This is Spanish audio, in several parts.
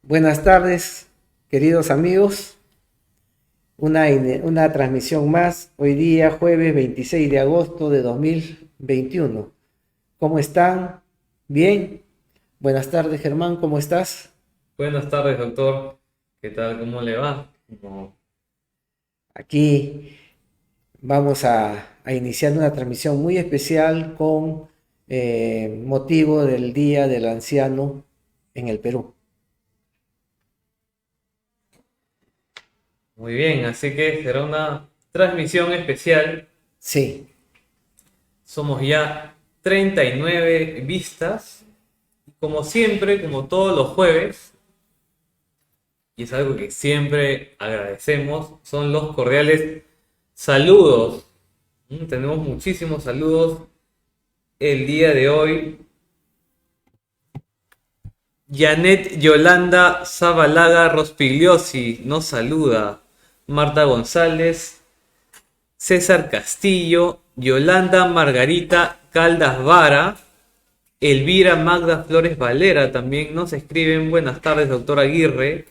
Buenas tardes, queridos amigos. Una transmisión más, hoy día jueves 26 de agosto de 2021. ¿Cómo están? ¿Bien? Buenas tardes, Germán, ¿cómo estás? Buenas tardes, doctor. ¿Qué tal? ¿Cómo le va? Aquí vamos a iniciar una transmisión muy especial con motivo del Día del Anciano en el Perú. Muy bien, así que será una transmisión especial. Sí, Somos ya 39 vistas. Como siempre, como todos los jueves, y es algo que siempre agradecemos, son los cordiales saludos. Tenemos muchísimos saludos el día de hoy. Janet Yolanda Zabalaga Rospigliosi nos saluda. Marta González, César Castillo, Yolanda Margarita Caldas Vara, Elvira Magda Flores Valera también nos escriben. Buenas tardes, doctor Aguirre.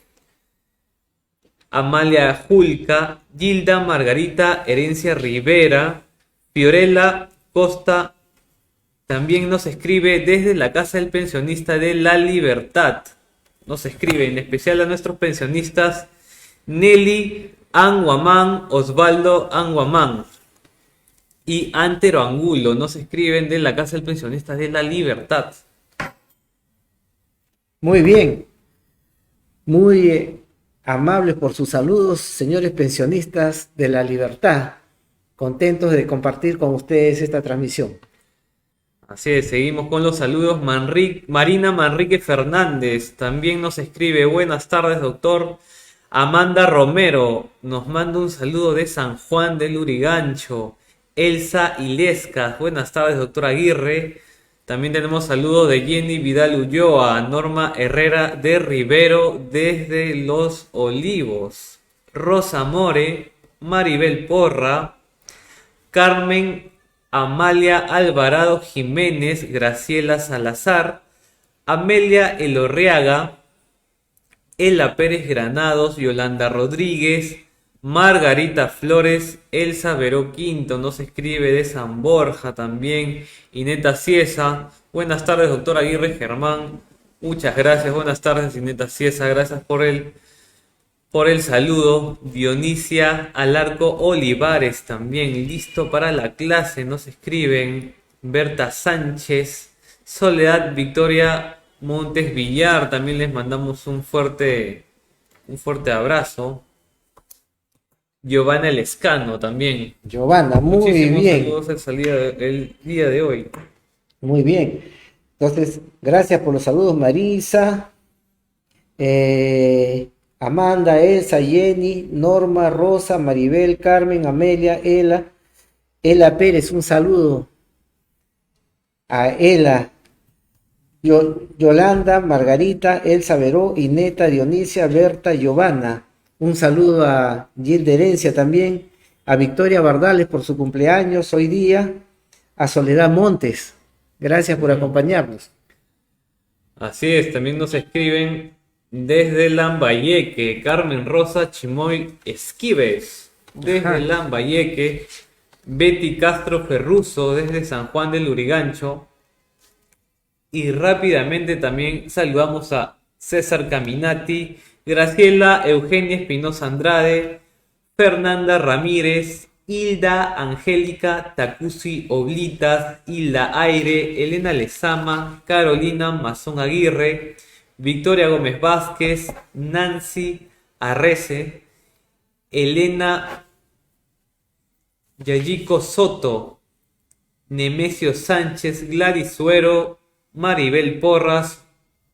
Amalia Julca, Gilda Margarita Herencia Rivera, Fiorella Costa también nos escribe desde la Casa del Pensionista de La Libertad. Nos escribe en especial a nuestros pensionistas Nelly Anguamán, Osvaldo Anguamán y Antero Angulo. Nos escriben de la Casa del Pensionista de La Libertad. muy bien. Muy amables por sus saludos, señores pensionistas de la libertad. Contentos de compartir con ustedes esta transmisión. Así es, seguimos con los saludos. Marina Manrique Fernández también nos escribe. Buenas tardes, doctor. Amanda Romero nos manda un saludo de San Juan del Lurigancho. Elsa Ilescas, buenas tardes, doctor Aguirre. También tenemos saludos de Jenny Vidal Ulloa, Norma Herrera de Rivero desde Los Olivos, Rosa More, Maribel Porra, Carmen Amalia Alvarado Jiménez, Graciela Salazar, Amelia Elorriaga, Ela Pérez Granados, Yolanda Rodríguez, Margarita Flores, Elsa Veró Quinto nos escribe de San Borja también, Ineta Ciesa. Buenas tardes, doctor Aguirre Germán. Muchas gracias, buenas tardes, Ineta Ciesa. Gracias por el saludo. Dionisia Alarco Olivares también, listo para la clase, nos escriben. Berta Sánchez, Soledad Victoria Montes Villar, también les mandamos un fuerte abrazo. Giovanna Lescano también. Giovanna, muy Muchísimos bien, saludos el día de hoy. muy bien. Entonces, gracias por los saludos, Marisa, Amanda, Elsa, Jenny, Norma, Rosa, Maribel, Carmen, Amelia, Ela Pérez, un saludo a Ela, Yolanda, Margarita, Elsa Veró, Ineta, Dionisia, Berta, Giovanna. Un saludo a Gilda Herencia también, a Victoria Bardales por su cumpleaños hoy día, a Soledad Montes. Gracias por acompañarnos. Así es, también nos escriben desde Lambayeque, Carmen Rosa Chimoy Esquives, desde Ajá. Lambayeque, Betty Castro Ferruso, desde San Juan del Lurigancho, y rápidamente también saludamos a César Caminati, Graciela Eugenia Espinosa Andrade, Fernanda Ramírez, Hilda Angélica Tacusi Oblitas, Hilda Aire, Elena Lezama, Carolina Mazón Aguirre, Victoria Gómez Vázquez, Nancy Arrece, Elena Yayico Soto, Nemesio Sánchez, Gladys Suero, Maribel Porras,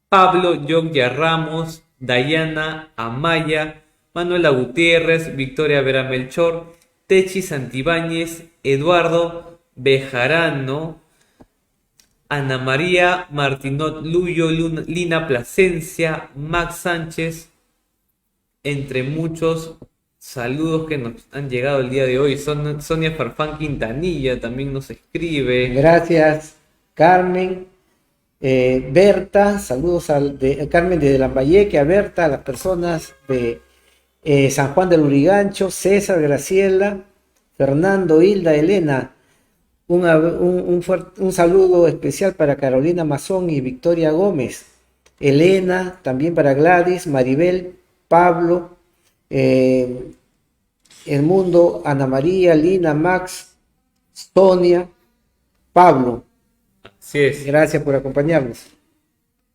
Pablo Yogya Ramos, Dayana Amaya, Manuela Gutiérrez, Victoria Vera Melchor, Techi Santibáñez, Eduardo Bejarano, Ana María Martinot Luyo, Lina Plasencia, Max Sánchez, entre muchos saludos que nos han llegado el día de hoy. Sonia Farfán Quintanilla también nos escribe. Gracias, Carmen. Berta, saludos a Carmen de Lambayeque, a Berta, a las personas de San Juan del Urigancho, César, Graciela, Fernando, Hilda, Elena. Un saludo especial para Carolina Mazón y Victoria Gómez. Elena, también para Gladys, Maribel, Pablo, El Mundo, Ana María, Lina, Max, Sonia, Pablo. Así es. Gracias por acompañarnos.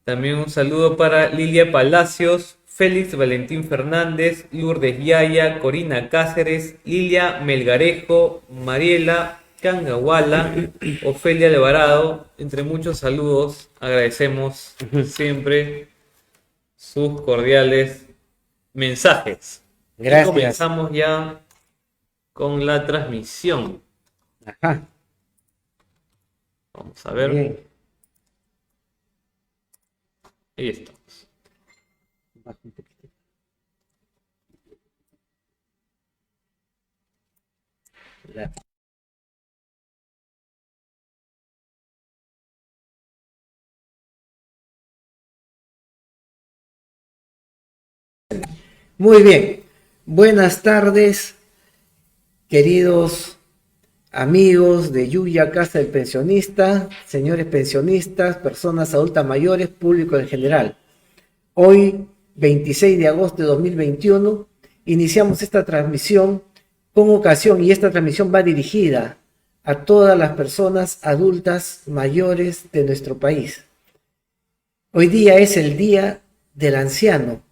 También un saludo para Lilia Palacios, Félix Valentín Fernández, Lourdes Yaya, Corina Cáceres, Lilia Melgarejo, Mariela Cangahuala, Ofelia Alvarado, entre muchos saludos. Agradecemos siempre sus cordiales mensajes. Gracias. Y comenzamos ya con la transmisión. Ajá. Vamos a ver. Bien. Ahí estamos. Baja un poquito. Ya. Muy bien. Buenas tardes, queridos amigos de Yuya Casa del Pensionista, señores pensionistas, personas adultas mayores, público en general. Hoy, 26 de agosto de 2021, iniciamos esta transmisión con ocasión, y esta transmisión va dirigida a todas las personas adultas mayores de nuestro país. Hoy día es el Día del Anciano,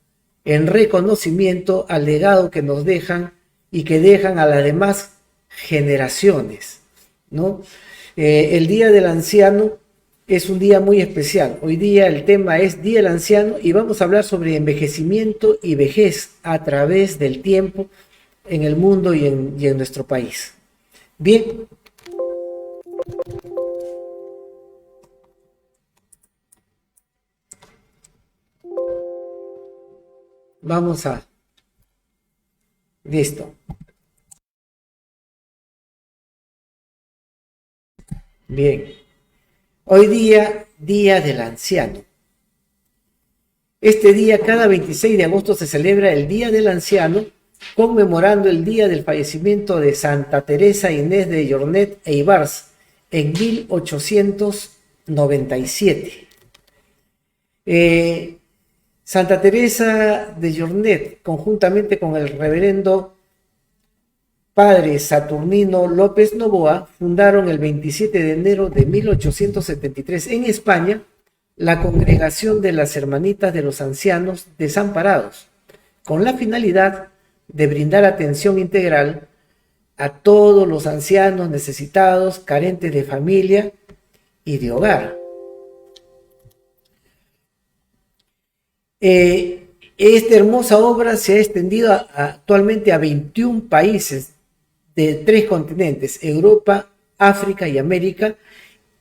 en reconocimiento al legado que nos dejan y que dejan a las demás generaciones, ¿no? El Día del Anciano es un día muy especial. Hoy día el tema es Día del Anciano y vamos a hablar sobre envejecimiento y vejez a través del tiempo en el mundo y en nuestro país. Bien. Vamos a... Listo. Bien. Hoy día, Día del Anciano. Este día, cada 26 de agosto, se celebra el Día del Anciano, conmemorando el día del fallecimiento de Santa Teresa Inés de Jornet e Ibars en 1897. Santa Teresa de Jornet, conjuntamente con el reverendo padre Saturnino López Novoa, fundaron el 27 de enero de 1873 en España la Congregación de las Hermanitas de los Ancianos Desamparados, con la finalidad de brindar atención integral a todos los ancianos necesitados, carentes de familia y de hogar. Esta hermosa obra se ha extendido actualmente a 21 países de 3 continentes, Europa, África y América,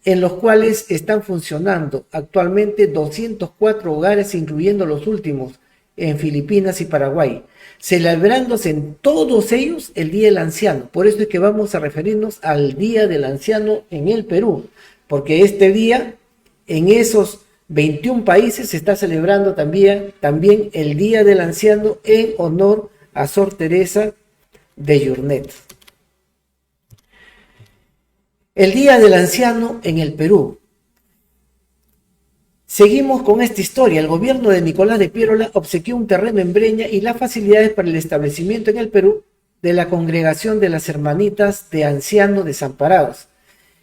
en los cuales están funcionando actualmente 204 hogares, incluyendo los últimos en Filipinas y Paraguay, celebrándose en todos ellos el Día del Anciano. Por eso es que vamos a referirnos al Día del Anciano en el Perú, porque este día en esos 21 países se está celebrando también el Día del Anciano en honor a Sor Teresa de Jornet. El Día del Anciano en el Perú. Seguimos con esta historia. El gobierno de Nicolás de Piérola obsequió un terreno en Breña y las facilidades para el establecimiento en el Perú de la Congregación de las Hermanitas de Ancianos Desamparados.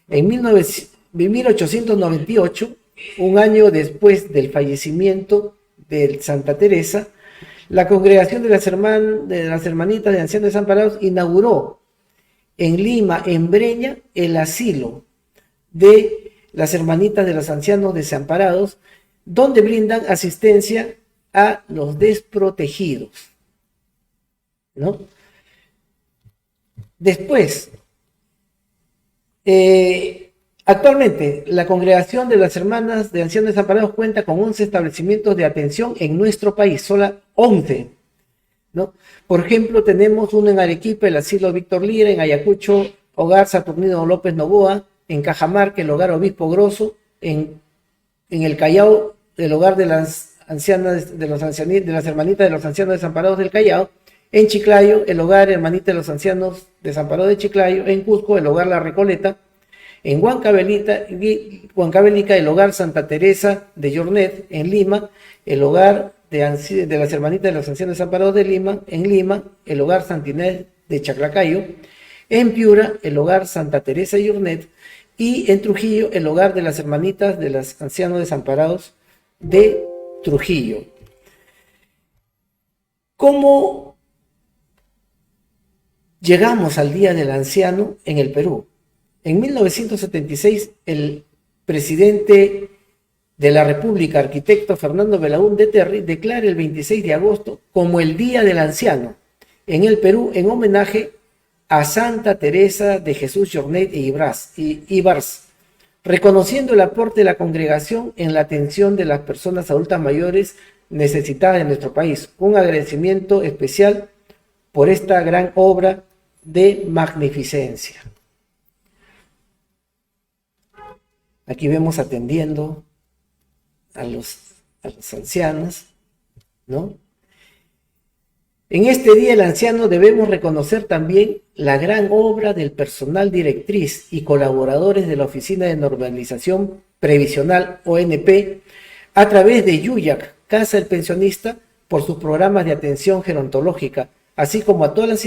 En 1898, un año después del fallecimiento de Santa Teresa, la Congregación de las Hermanitas de Ancianos Desamparados inauguró en Lima, en Breña, el asilo de las Hermanitas de los Ancianos Desamparados, donde brindan asistencia a los desprotegidos, ¿no? Después, actualmente, la Congregación de las Hermanas de Ancianos Desamparados cuenta con 11 establecimientos de atención en nuestro país, solo 11, ¿no? Por ejemplo, tenemos uno en Arequipa, el Asilo Víctor Lira; en Ayacucho, Hogar Saturnino López Novoa; en Cajamarca, el Hogar Obispo Grosso; en En el Callao, el hogar de las ancianas, de las hermanitas de los ancianos desamparados del Callao. En Chiclayo, el hogar hermanita de los ancianos desamparados de Chiclayo. En Cusco, el hogar La Recoleta. En Huancavelica, el hogar Santa Teresa de Jornet. En Lima, el hogar de las hermanitas de los ancianos desamparados de Lima. En Lima, el hogar Santa Inés de Chaclacayo. En Piura, el hogar Santa Teresa de Jornet. Y en Trujillo, el hogar de las hermanitas de los ancianos desamparados de Trujillo. ¿Cómo llegamos al Día del Anciano en el Perú? En 1976, el presidente de la República, arquitecto Fernando Belaúnde Terry, declara el 26 de agosto como el Día del Anciano en el Perú, en homenaje a Santa Teresa de Jesús Jornet e Ibars, reconociendo el aporte de la congregación en la atención de las personas adultas mayores necesitadas en nuestro país. Un agradecimiento especial por esta gran obra de magnificencia. Aquí vemos atendiendo a los ancianos, ¿no? En este Día del Anciano debemos reconocer también la gran obra del personal directriz y colaboradores de la Oficina de Normalización Previsional, ONP, a través de Yuyac, Casa del Pensionista, por sus programas de atención gerontológica, así como a todas las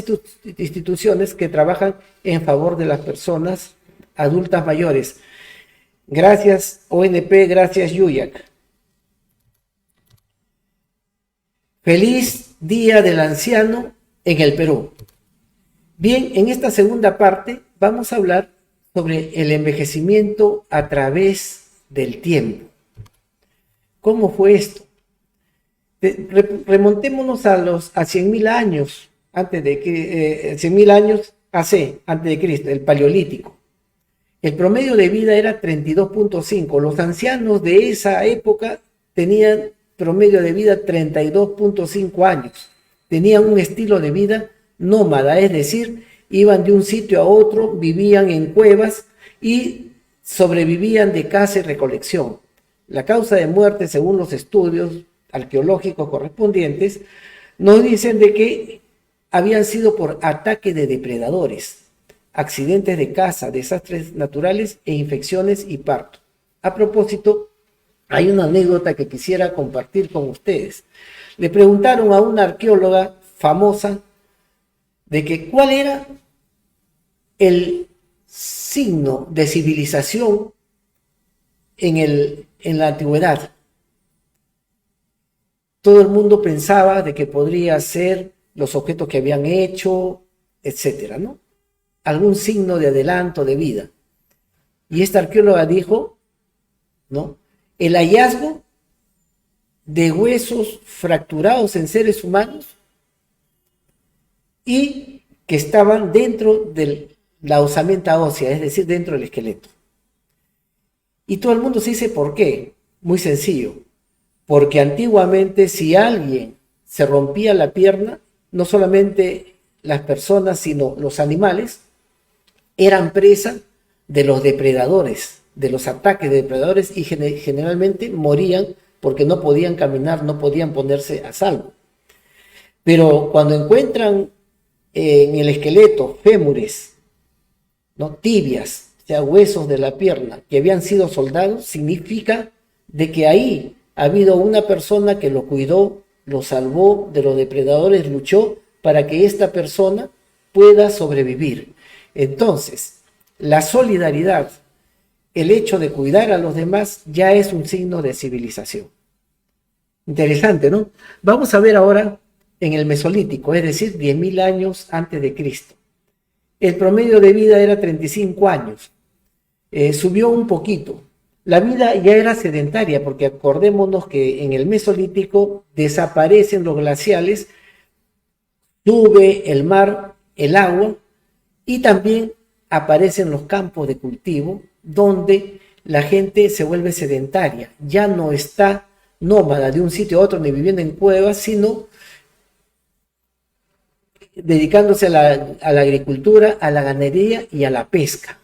instituciones que trabajan en favor de las personas adultas mayores. Gracias, ONP, gracias, Yuyac. Feliz Día del Anciano en el Perú. Bien, en esta segunda parte vamos a hablar sobre el envejecimiento a través del tiempo. ¿Cómo fue esto? Remontémonos a 100.000 años antes de 100.000 años antes de Cristo, el Paleolítico. El promedio de vida era 32.5. Los ancianos de esa época tenían promedio de vida 32.5 años. Tenían un estilo de vida nómada, es decir, iban de un sitio a otro, vivían en cuevas y sobrevivían de caza y recolección. La causa de muerte, según los estudios arqueológicos correspondientes, nos dicen de que habían sido por ataque de depredadores, accidentes de caza, desastres naturales e infecciones y parto. A propósito, hay una anécdota que quisiera compartir con ustedes. Le preguntaron a una arqueóloga famosa de que cuál era el signo de civilización en la antigüedad. Todo el mundo pensaba de que podría ser los objetos que habían hecho, etcétera, ¿no? Algún signo de adelanto de vida. Y esta arqueóloga dijo, ¿no?, el hallazgo de huesos fracturados en seres humanos y que estaban dentro de la osamenta ósea, es decir, dentro del esqueleto. Y todo el mundo se dice, ¿por qué? Muy sencillo. Porque antiguamente, si alguien se rompía la pierna, no solamente las personas, sino los animales, eran presa de los depredadores, de los ataques de depredadores, y generalmente morían porque no podían caminar, no podían ponerse a salvo. Pero cuando encuentran en el esqueleto fémures, ¿no?, tibias, o sea, huesos de la pierna que habían sido soldados, significa de que ahí ha habido una persona que lo cuidó, lo salvó de los depredadores, luchó para que esta persona pueda sobrevivir. Entonces, la solidaridad, el hecho de cuidar a los demás, ya es un signo de civilización. Interesante, ¿no? Vamos a ver ahora en el Mesolítico, es decir, 10.000 años antes de Cristo. El promedio de vida era 35 años. Subió un poquito. La vida ya era sedentaria, porque acordémonos que en el Mesolítico desaparecen los glaciales, sube el mar, el agua, y también aparecen los campos de cultivo, donde la gente se vuelve sedentaria, ya no está nómada de un sitio a otro ni viviendo en cuevas, sino dedicándose a la agricultura, a la ganadería y a la pesca.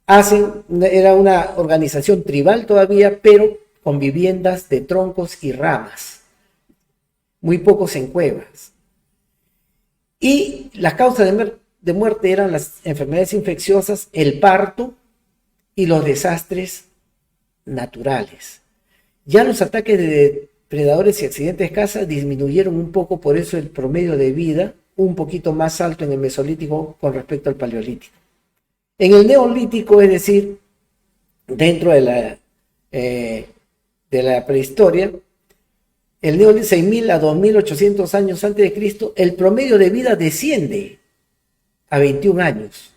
Era una organización tribal todavía, pero con viviendas de troncos y ramas, muy pocos en cuevas. Y las causas de muerte eran las enfermedades infecciosas, el parto y los desastres naturales. Ya los ataques de depredadores y accidentes de caza disminuyeron un poco, por eso el promedio de vida un poquito más alto en el Mesolítico con respecto al Paleolítico. En el Neolítico, es decir, dentro de la prehistoria, el Neolítico 6.000 a 2.800 años antes de Cristo, el promedio de vida desciende a 21 años.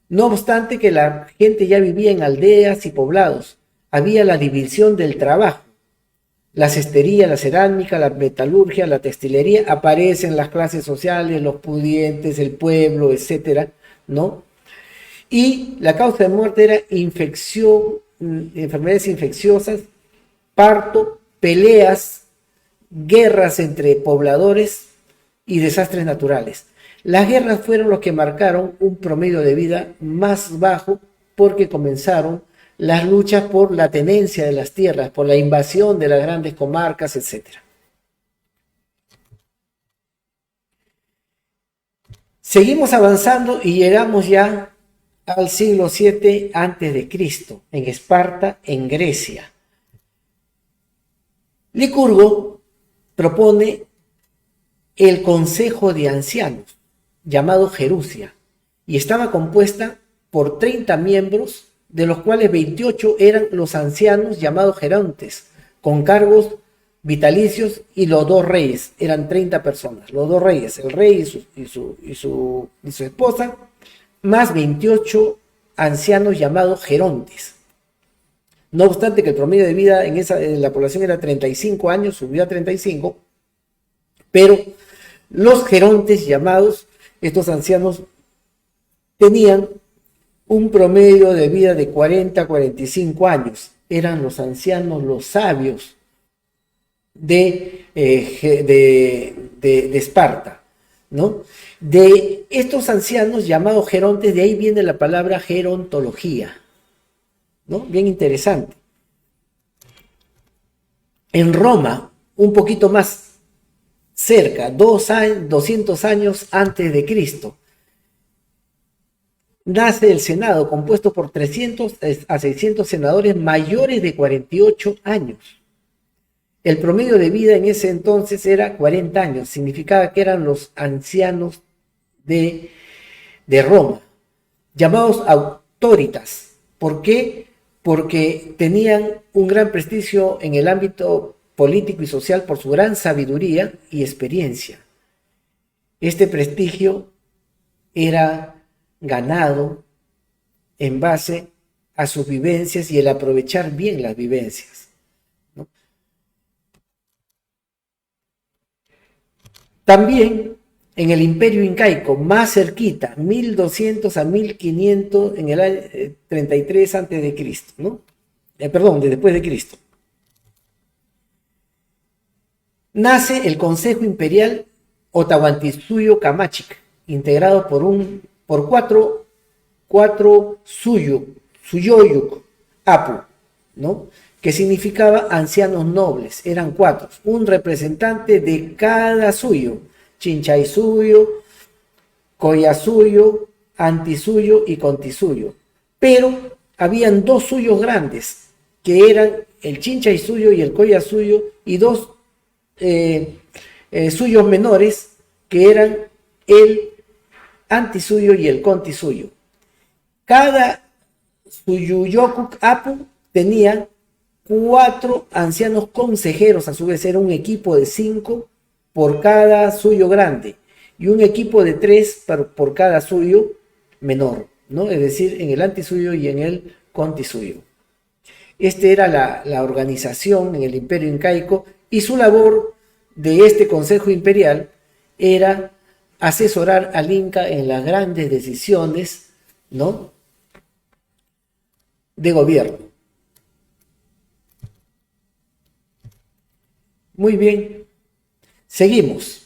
No obstante que la gente ya vivía en aldeas y poblados, había la división del trabajo. La cestería, la cerámica, la metalurgia, la textilería, aparecen las clases sociales, los pudientes, el pueblo, etcétera, ¿no? Y la causa de muerte era infección, enfermedades infecciosas, parto, peleas, guerras entre pobladores y desastres naturales. Las guerras fueron los que marcaron un promedio de vida más bajo porque comenzaron las luchas por la tenencia de las tierras, por la invasión de las grandes comarcas, etc. Seguimos avanzando y llegamos ya al siglo VII a.C., en Esparta, en Grecia. Licurgo propone el Consejo de Ancianos, llamado Gerusia, y estaba compuesta por 30 miembros, de los cuales 28 eran los ancianos llamados gerontes, con cargos vitalicios, y los dos reyes, eran 30 personas, los dos reyes, el rey y su esposa, más 28 ancianos llamados gerontes. No obstante que el promedio de vida en la población era 35 años, subió a 35, pero los gerontes llamados, estos ancianos, tenían un promedio de vida de 40 a 45 años. Eran los ancianos, los sabios de Esparta, ¿no? De estos ancianos llamados gerontes, de ahí viene la palabra gerontología, ¿no? Bien interesante. En Roma, un poquito más cerca, 200 años antes de Cristo, nace el Senado, compuesto por 300 a 600 senadores mayores de 48 años. El promedio de vida en ese entonces era 40 años, significaba que eran los ancianos de Roma, llamados autoritas. ¿Por qué? Porque tenían un gran prestigio en el ámbito político y social por su gran sabiduría y experiencia. Este prestigio era ganado en base a sus vivencias y el aprovechar bien las vivencias, ¿no? También en el Imperio Incaico, más cerquita, 1200 a 1500, en el año 33 antes de Cristo, ¿no? Después de Cristo. Nace el Consejo Imperial Otahuantinsuyo Camachic, integrado por cuatro suyoyuk apu, ¿no? Que significaba ancianos nobles. Eran 4, un representante de cada suyo: Chinchaysuyo, Coyasuyo, Antisuyo y Contisuyo. Pero habían 2 suyos grandes, que eran el Chinchaysuyo y el Coyasuyo, y 2 suyos menores, que eran el Antisuyo y el Contisuyo. Cada suyuyokuk apu tenía 4 ancianos consejeros, a su vez era un equipo de 5 por cada suyo grande y un equipo de 3 por cada suyo menor, ¿no? Es decir, en el antisuyo y en el contisuyo. Esta era la organización en el Imperio Incaico, y su labor de este Consejo Imperial era asesorar al Inca en las grandes decisiones, ¿no?, de gobierno. Muy bien, seguimos.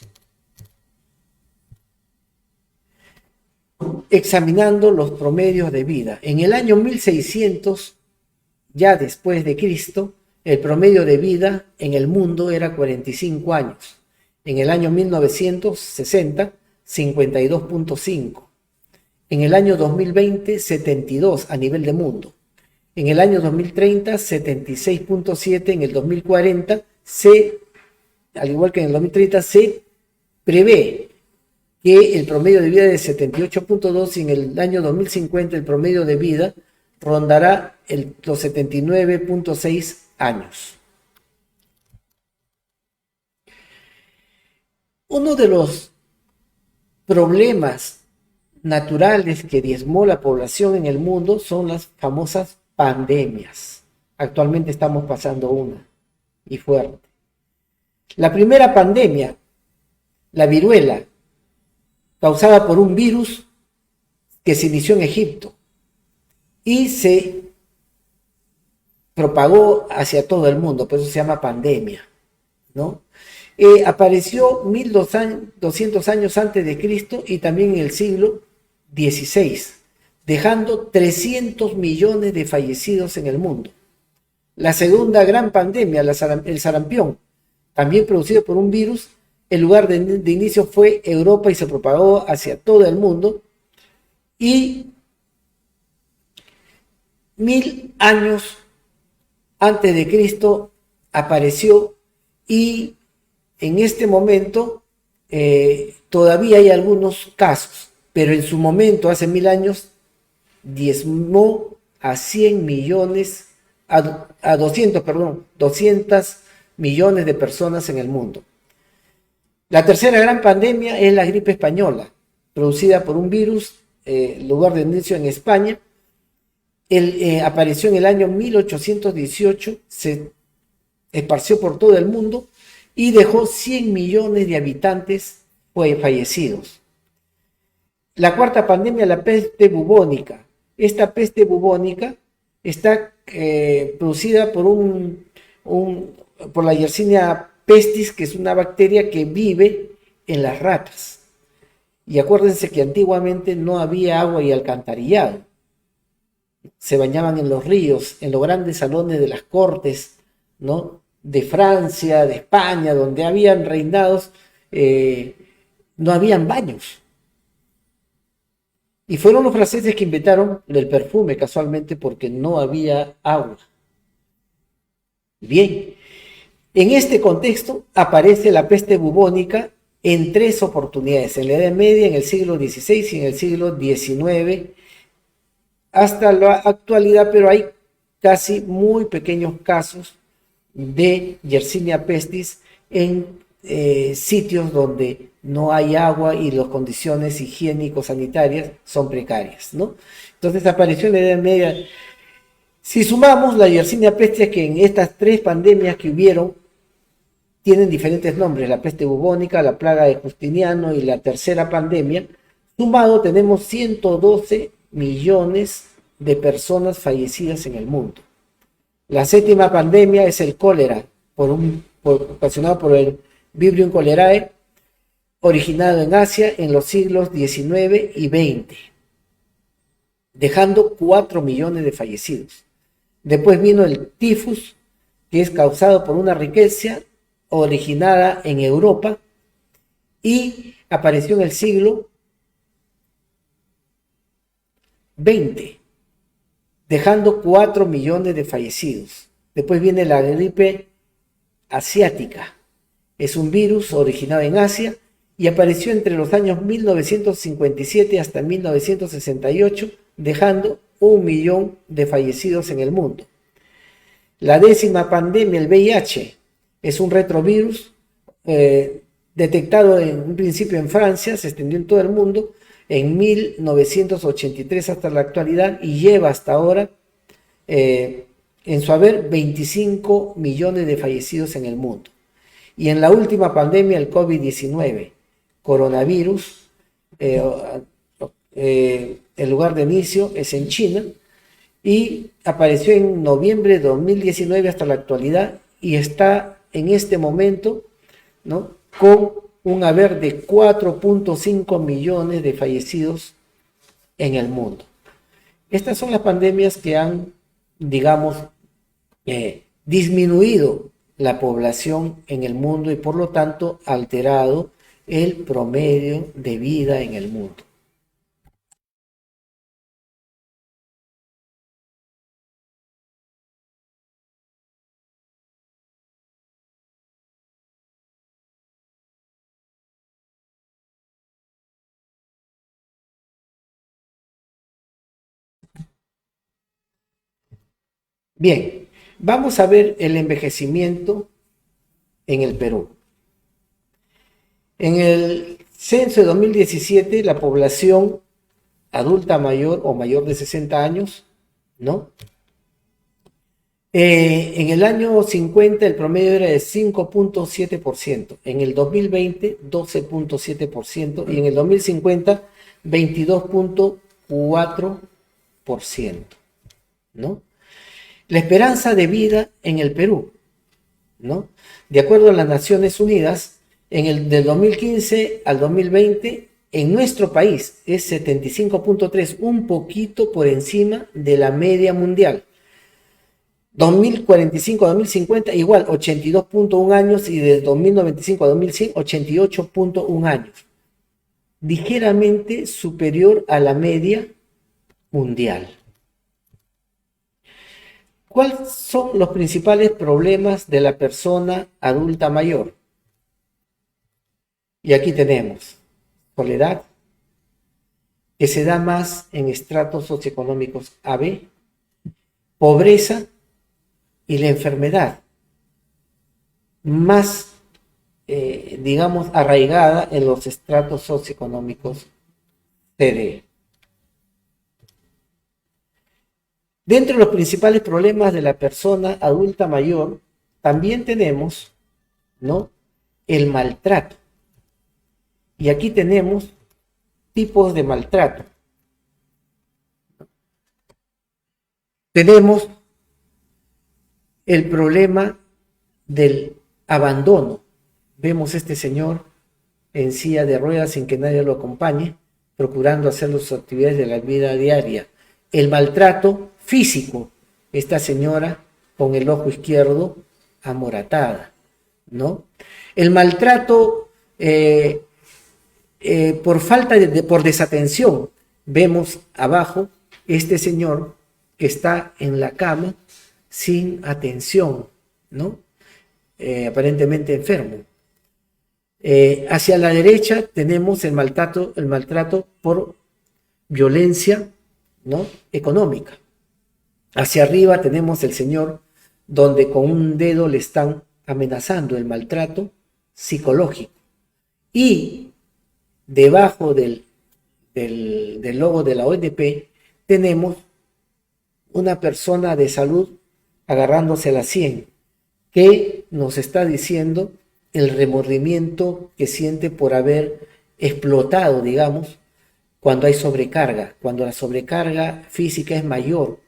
examinando los promedios de vida. En el año 1600, ya después de Cristo, el promedio de vida en el mundo era 45 años. En el año 1960, 52.5. En el año 2020, 72 a nivel de mundo. En el año 2030, 76.7. En el 2040, al igual que en el 2030, se prevé que el promedio de vida es de 78.2 y en el año 2050 el promedio de vida rondará los 79.6 años. Uno de los problemas naturales que diezmó la población en el mundo son las famosas pandemias. Actualmente estamos pasando una, y fuerte. La primera pandemia, la viruela, causada por un virus que se inició en Egipto y se propagó hacia todo el mundo, por eso se llama pandemia, ¿no? Apareció 1200 años antes de Cristo y también en el siglo XVI, dejando 300 millones de fallecidos en el mundo. La segunda gran pandemia, el sarampión, también producido por un virus, el lugar de inicio fue Europa y se propagó hacia todo el mundo. Y 1000 años antes de Cristo apareció y en este momento todavía hay algunos casos, pero en su momento, hace 1000 años, diezmó a 100 millones, a 200 millones de personas en el mundo. La tercera gran pandemia es la gripe española, producida por un virus, lugar de inicio en España. Apareció en el año 1818, se esparció por todo el mundo y dejó 100 millones de habitantes fallecidos. La cuarta pandemia, la peste bubónica. Esta peste bubónica está producida por la Yersinia pestis, que es una bacteria que vive en las ratas. Y acuérdense que antiguamente no había agua y alcantarillado. Se bañaban en los ríos, en los grandes salones de las cortes, ¿no?, de Francia, de España, donde habían reinados, no habían baños. Y fueron los franceses que inventaron el perfume, casualmente, porque no había agua. Bien, en este contexto aparece la peste bubónica en 3 oportunidades, en la Edad Media, en el siglo XVI y en el siglo XIX, hasta la actualidad, pero hay casi muy pequeños casos de Yersinia pestis en sitios donde no hay agua y las condiciones higiénico-sanitarias son precarias, ¿no? Entonces apareció en la Edad Media. Si sumamos la Yersinia pestis, que en estas 3 pandemias que hubieron tienen diferentes nombres, la peste bubónica, la plaga de Justiniano y la tercera pandemia, sumado tenemos 112 millones de personas fallecidas en el mundo. La séptima pandemia es el cólera, ocasionado por el Vibrio cholerae, originado en Asia en los siglos XIX y XX, dejando 4 millones de fallecidos. Después vino el tifus, que es causado por una riqueza originada en Europa y apareció en el siglo XX, dejando 4 millones de fallecidos. Después viene la gripe asiática. Es un virus originado en Asia y apareció entre los años 1957 hasta 1968, dejando 1 millón de fallecidos en el mundo. La 10ª pandemia, el VIH, es un retrovirus detectado en un principio en Francia, se extendió en todo el mundo en 1983 hasta la actualidad y lleva hasta ahora en su haber 25 millones de fallecidos en el mundo. Y en la última pandemia, el COVID-19, coronavirus, el lugar de inicio es en China y apareció en noviembre de 2019 hasta la actualidad y está en este momento, ¿no?, con un haber de 4.5 millones de fallecidos en el mundo. Estas son las pandemias que han, digamos, disminuido la población en el mundo y por lo tanto alterado el promedio de vida en el mundo. Bien, vamos a ver el envejecimiento en el Perú. En el censo de 2017, la población adulta mayor o mayor de 60 años, ¿no? En el año 50 el promedio era de 5.7%, en el 2020 12.7% y en el 2050 22.4%, ¿no? La esperanza de vida en el Perú, ¿no? De acuerdo a las Naciones Unidas, del 2015 al 2020, en nuestro país es 75.3, un poquito por encima de la media mundial. 2045 a 2050, igual, 82.1 años, y de 2095 a 2100, 88.1 años. Ligeramente superior a la media mundial. ¿Cuáles son los principales problemas de la persona adulta mayor? Y aquí tenemos soledad, que se da más en estratos socioeconómicos AB, pobreza y la enfermedad, más, digamos, arraigada en los estratos socioeconómicos CD. Dentro de los principales problemas de la persona adulta mayor, también tenemos, ¿no?, el maltrato. Y aquí tenemos tipos de maltrato. Tenemos el problema del abandono. Vemos este señor en silla de ruedas sin que nadie lo acompañe, procurando hacer sus actividades de la vida diaria. El maltrato físico, esta señora con el ojo izquierdo amoratada, ¿no? El maltrato por desatención. Vemos abajo este señor que está en la cama sin atención, ¿no? Aparentemente enfermo. Hacia la derecha tenemos el maltrato por violencia, ¿no?, económica. Hacia arriba tenemos el señor donde con un dedo le están amenazando, el maltrato psicológico. Y debajo del logo de la ONP tenemos una persona de salud agarrándose la sien, que nos está diciendo el remordimiento que siente por haber explotado, digamos, cuando hay sobrecarga, cuando la sobrecarga física es mayor,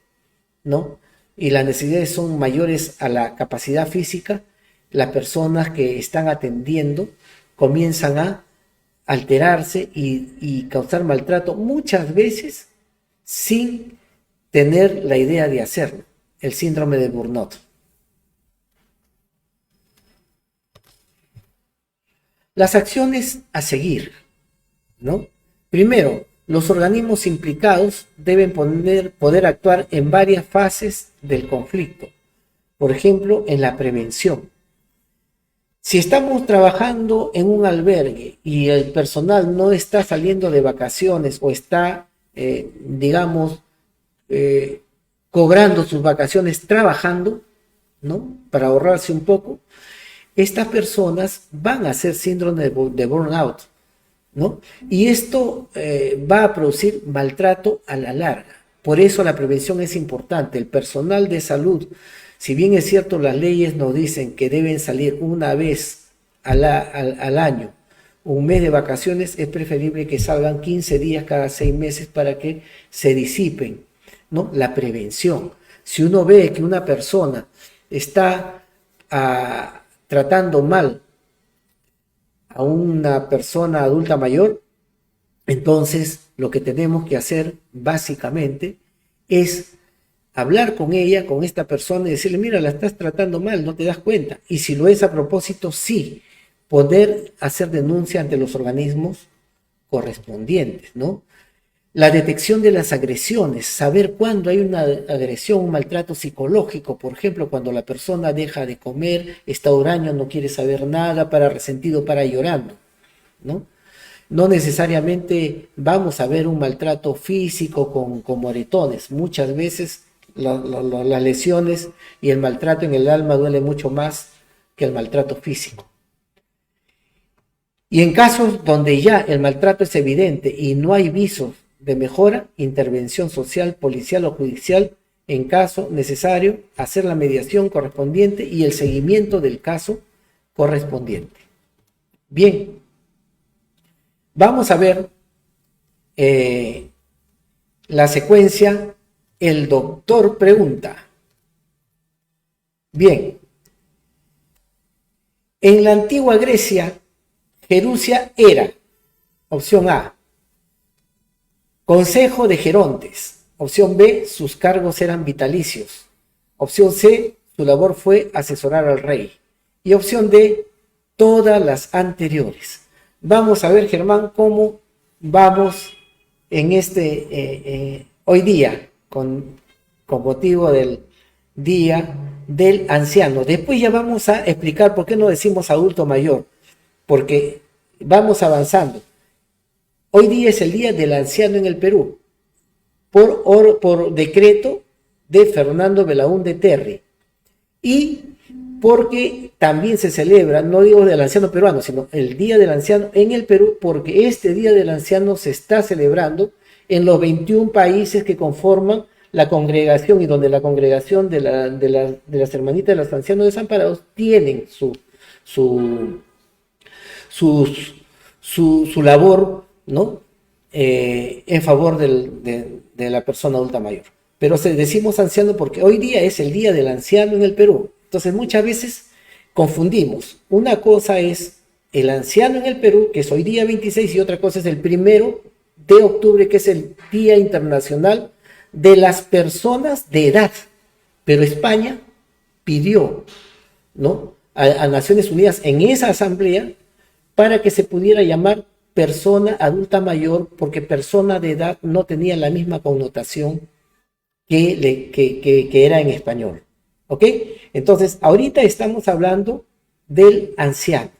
¿no?, y las necesidades son mayores a la capacidad física, las personas que están atendiendo comienzan a alterarse y causar maltrato, muchas veces sin tener la idea de hacerlo, el síndrome de burnout. Las acciones a seguir, ¿no? Primero, los organismos implicados deben poder actuar en varias fases del conflicto. Por ejemplo, en la prevención. Si estamos trabajando en un albergue y el personal no está saliendo de vacaciones o está, cobrando sus vacaciones trabajando, ¿no?, para ahorrarse un poco, estas personas van a hacer síndrome de burnout, ¿no? Y esto va a producir maltrato a la larga. Por eso la prevención es importante. El personal de salud, si bien es cierto las leyes nos dicen que deben salir una vez al año, un mes de vacaciones, es preferible que salgan 15 días cada 6 meses para que se disipen, ¿no?, la prevención. Si uno ve que una persona está tratando mal a una persona adulta mayor, Entonces, lo que tenemos que hacer básicamente es hablar con ella, con esta persona y decirle, mira, la estás tratando mal, no te das cuenta. Y si lo es a propósito, sí, poder hacer denuncia ante los organismos correspondientes, ¿no? La detección de las agresiones, saber cuándo hay una agresión, un maltrato psicológico, por ejemplo, cuando la persona deja de comer, está huraño, no quiere saber nada, para resentido, para llorando, ¿no? No necesariamente vamos a ver un maltrato físico con moretones. Muchas veces las lesiones y el maltrato en el alma duele mucho más que el maltrato físico. Y en casos donde ya el maltrato es evidente y no hay visos de mejora, intervención social, policial o judicial, en caso necesario, hacer la mediación correspondiente y el seguimiento del caso correspondiente. Bien, vamos a ver la secuencia. El doctor pregunta. Bien, en la antigua Grecia, Gerusia era, opción A, consejo de gerontes. Opción B, sus cargos eran vitalicios. Opción C, su labor fue asesorar al rey. Y opción D, todas las anteriores. Vamos a ver, Germán, cómo vamos en hoy día, con motivo del Día del Anciano. Después ya vamos a explicar por qué no decimos adulto mayor, porque vamos avanzando. Hoy día es el Día del Anciano en el Perú, por decreto de Fernando Belaúnde Terry. Y porque también se celebra, no digo del anciano peruano, sino el Día del Anciano en el Perú, porque este Día del Anciano se está celebrando en los 21 países que conforman la congregación, y donde la congregación de las hermanitas de los ancianos desamparados tienen su labor, ¿no? En favor de la persona adulta mayor. Pero decimos anciano porque hoy día es el Día del Anciano en el Perú. Entonces muchas veces confundimos. Una cosa es el anciano en el Perú, que es hoy día 26, y otra cosa es el 1 de octubre, que es el Día Internacional de las Personas de Edad. Pero España pidió, ¿no?, a Naciones Unidas en esa asamblea para que se pudiera llamar persona adulta mayor, porque persona de edad no tenía la misma connotación que era en español. ¿Ok? Entonces, ahorita estamos hablando del anciano.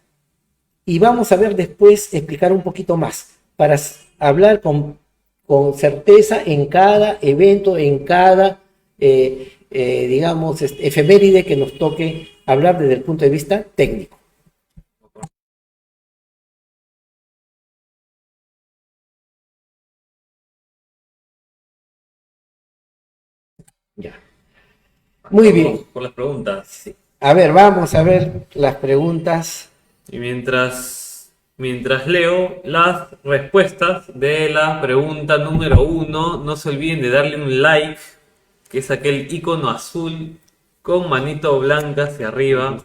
Y vamos a ver después, explicar un poquito más, para hablar con certeza en cada evento, en cada, digamos, efeméride que nos toque hablar desde el punto de vista técnico. Ya. Muy bien. Por las preguntas. Sí. A ver, vamos a ver las preguntas. Y mientras leo las respuestas de la pregunta número 1, no se olviden de darle un like, que es aquel icono azul con manito blanca hacia arriba,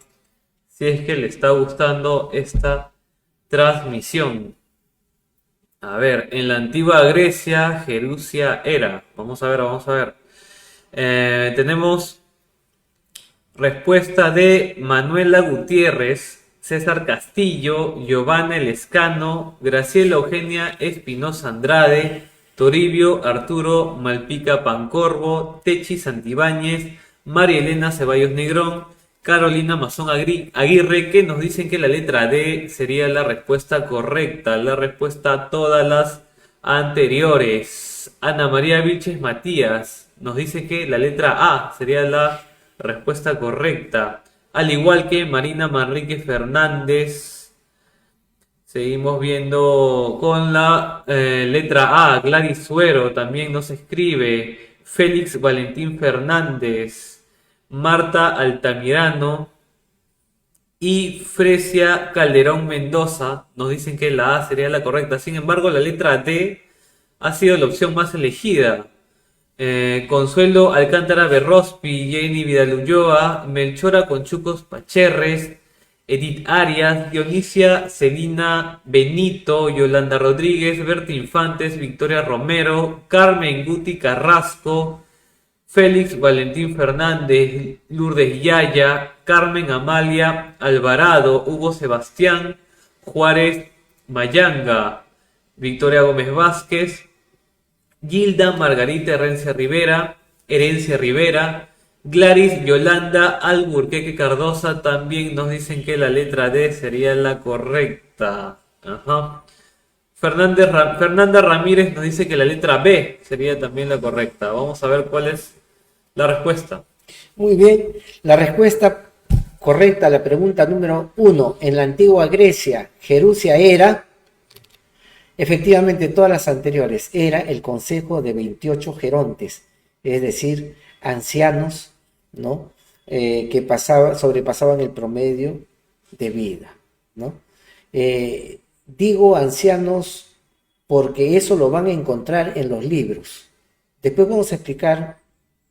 si es que le está gustando esta transmisión. A ver, en la antigua Grecia, Gerusia era. Vamos a ver. Tenemos respuesta de Manuela Gutiérrez, César Castillo, Giovanna Elescano, Graciela Eugenia Espinosa Andrade, Toribio Arturo Malpica Pancorbo, Techi Santibáñez, María Elena Ceballos Negrón, Carolina Mazón Aguirre, que nos dicen que la letra D sería la respuesta correcta, la respuesta a todas las anteriores. Ana María Vilches Matías nos dice que la letra A sería la respuesta correcta, al igual que Marina Manrique Fernández. Seguimos viendo con la letra A. Gladys Suero también nos escribe. Félix Valentín Fernández, Marta Altamirano y Fresia Calderón Mendoza nos dicen que la A sería la correcta. Sin embargo, la letra D ha sido la opción más elegida. Consuelo Alcántara Berrospi, Jenny Vidal Ulloa, Melchora Conchucos Pacherres, Edith Arias, Dionisia Celina Benito, Yolanda Rodríguez, Berta Infantes, Victoria Romero, Carmen Guti Carrasco, Félix Valentín Fernández, Lourdes Yaya, Carmen Amalia Alvarado, Hugo Sebastián, Juárez Mayanga, Victoria Gómez Vázquez, Gilda Margarita Herencia Rivera, Gladys Yolanda Alburqueque Cardosa, también nos dicen que la letra D sería la correcta. Ajá. Fernanda Ramírez nos dice que la letra B sería también la correcta. Vamos a ver cuál es la respuesta. Muy bien, la respuesta correcta a la pregunta número 1. En la antigua Grecia, Gerusia era, efectivamente todas las anteriores, era el consejo de 28 gerontes, es decir, ancianos, ¿no? Que sobrepasaban el promedio de vida, ¿no? Digo ancianos porque eso lo van a encontrar en los libros. Después vamos a explicar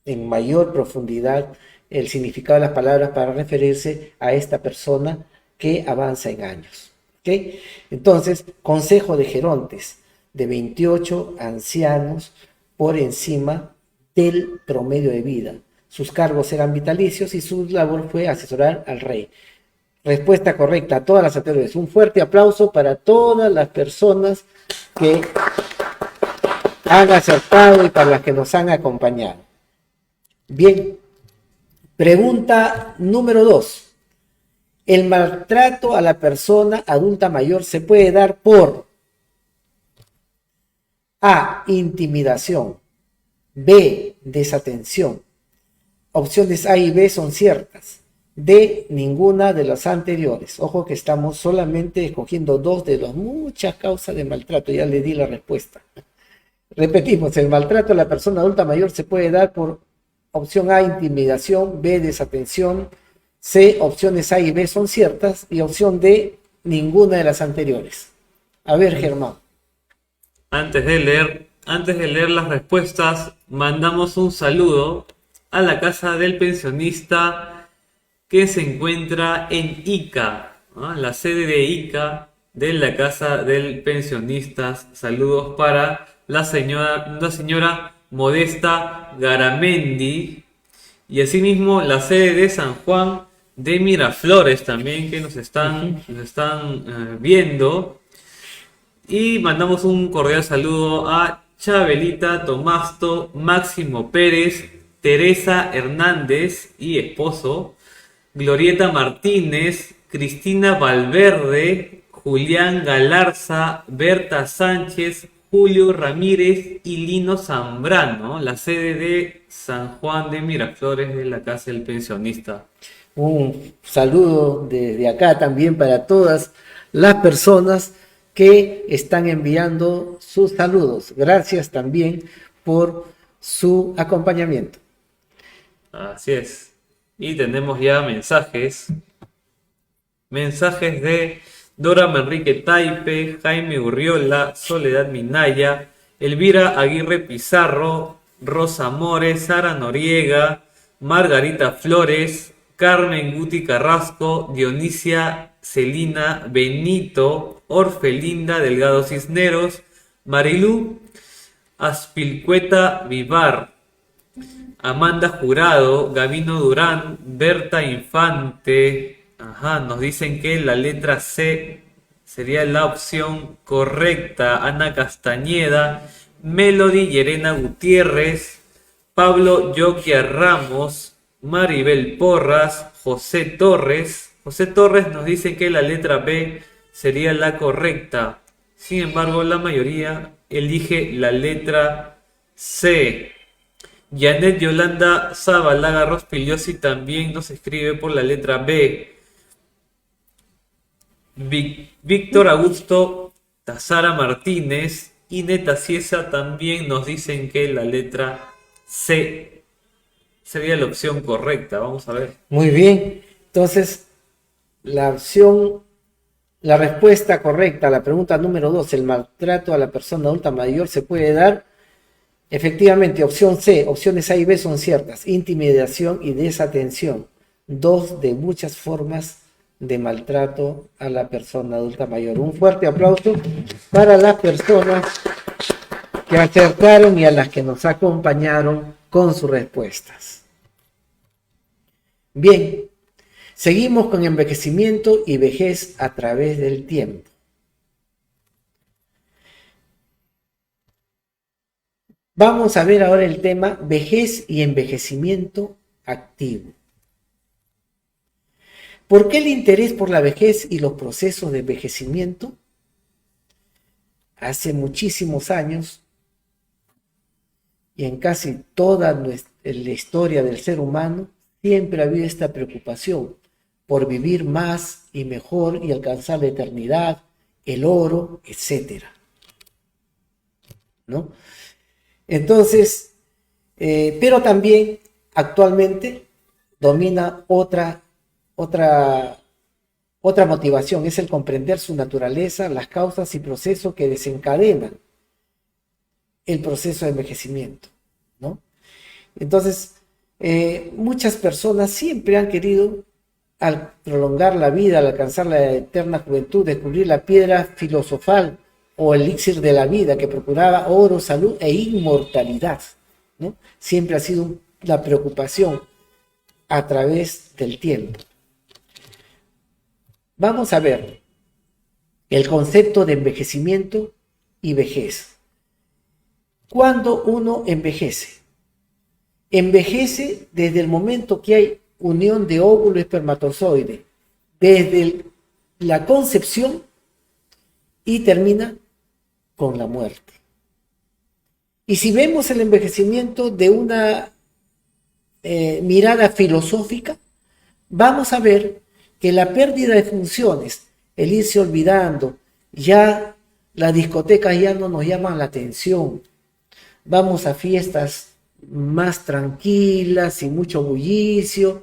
en mayor profundidad el significado de las palabras para referirse a esta persona que avanza en años. ¿Okay? Entonces, consejo de gerontes, de 28 ancianos por encima del promedio de vida. Sus cargos eran vitalicios y su labor fue asesorar al rey. Respuesta correcta a todas las anteriores. Un fuerte aplauso para todas las personas que han acertado y para las que nos han acompañado. Bien, pregunta número 2. El maltrato a la persona adulta mayor se puede dar por A, intimidación, B, desatención. Opciones A y B son ciertas. D, ninguna de las anteriores. Ojo que estamos solamente escogiendo 2 de las muchas causas de maltrato. Ya le di la respuesta. Repetimos, el maltrato a la persona adulta mayor se puede dar por opción A, intimidación, B, desatención, C, opciones A y B son ciertas, y opción D, ninguna de las anteriores. A ver, Germán. Antes de leer las respuestas, mandamos un saludo a la casa del pensionista que se encuentra en Ica, ¿no? La sede de Ica de la casa del pensionista. Saludos para la señora Modesta Garamendi, y asimismo la sede de San Juan de Miraflores también, que nos están viendo. Y mandamos un cordial saludo a Chabelita Tomasto, Máximo Pérez, Teresa Hernández y esposo, Glorieta Martínez, Cristina Valverde, Julián Galarza, Berta Sánchez, Julio Ramírez y Lino Zambrano, la sede de San Juan de Miraflores de la Casa del Pensionista. Un saludo desde acá también para todas las personas que están enviando sus saludos. Gracias también por su acompañamiento. Así es. Y tenemos ya mensajes. Mensajes de Dora Manrique Taipe, Jaime Urriola, Soledad Minaya, Elvira Aguirre Pizarro, Rosa Mores, Sara Noriega, Margarita Flores, Carmen Guti Carrasco, Dionisia Celina Benito, Orfelinda Delgado Cisneros, Marilú Aspilcueta Vivar, Amanda Jurado, Gavino Durán, Berta Infante. Nos dicen que la letra C sería la opción correcta. Ana Castañeda, Melody Llerena Gutiérrez, Pablo Yoquia Ramos, Maribel Porras, José Torres. José Torres nos dice que la letra B sería la correcta. Sin embargo, la mayoría elige la letra C. Janet Yolanda Zabalaga Rospigliosi también nos escribe por la letra B. Víctor Augusto Tazara Martínez y Neta Ciesa también nos dicen que la letra C sería la opción correcta. Vamos a ver. Muy bien. Entonces, la respuesta correcta a la pregunta número 2, el maltrato a la persona adulta mayor se puede dar. Efectivamente, opción C, opciones A y B son ciertas. Intimidación y desatención. 2 de muchas formas de maltrato a la persona adulta mayor. Un fuerte aplauso para las personas que acertaron y a las que nos acompañaron con sus respuestas. Bien, seguimos con envejecimiento y vejez a través del tiempo. Vamos a ver ahora el tema vejez y envejecimiento activo. ¿Por qué el interés por la vejez y los procesos de envejecimiento? Hace muchísimos años y en casi toda la historia del ser humano siempre ha habido esta preocupación por vivir más y mejor y alcanzar la eternidad, el oro, etc. ¿No? Entonces, pero también actualmente domina otra motivación, es el comprender su naturaleza, las causas y procesos que desencadenan el proceso de envejecimiento, ¿no? Entonces, muchas personas siempre han querido, al prolongar la vida, al alcanzar la eterna juventud, descubrir la piedra filosofal o el elixir de la vida que procuraba oro, salud e inmortalidad, ¿no? Siempre ha sido la preocupación a través del tiempo. Vamos a ver el concepto de envejecimiento y vejez. ¿Cuándo uno envejece? Envejece desde el momento que hay unión de óvulo y espermatozoide, desde la concepción y termina con la muerte. Y si vemos el envejecimiento de una mirada filosófica, vamos a ver que la pérdida de funciones, el irse olvidando, ya las discotecas ya no nos llaman la atención, vamos a fiestas más tranquilas, sin mucho bullicio,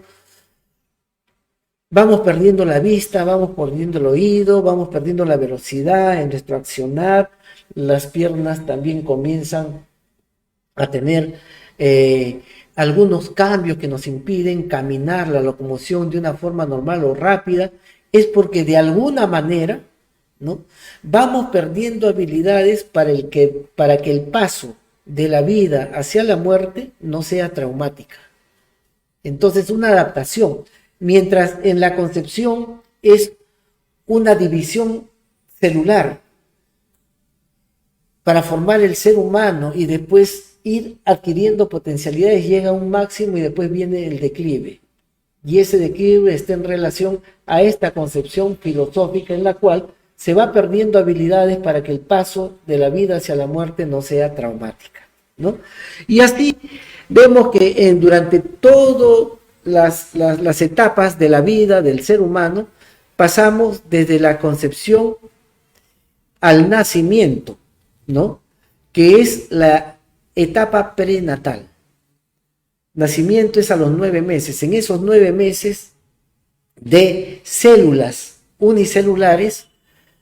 vamos perdiendo la vista, vamos perdiendo el oído, vamos perdiendo la velocidad en nuestro accionar, las piernas también comienzan a tener algunos cambios que nos impiden caminar, la locomoción de una forma normal o rápida, es porque de alguna manera, ¿no?, vamos perdiendo habilidades para que el paso de la vida hacia la muerte no sea traumática. Entonces, una adaptación, mientras en la concepción es una división celular para formar el ser humano y después ir adquiriendo potencialidades, llega a un máximo y después viene el declive. Y ese declive está en relación a esta concepción filosófica en la cual se va perdiendo habilidades para que el paso de la vida hacia la muerte no sea traumática, ¿no? Y así vemos que durante todas las etapas de la vida del ser humano pasamos desde la concepción al nacimiento, ¿no?, que es la etapa prenatal. Nacimiento es a los 9 meses. En esos 9 meses de células unicelulares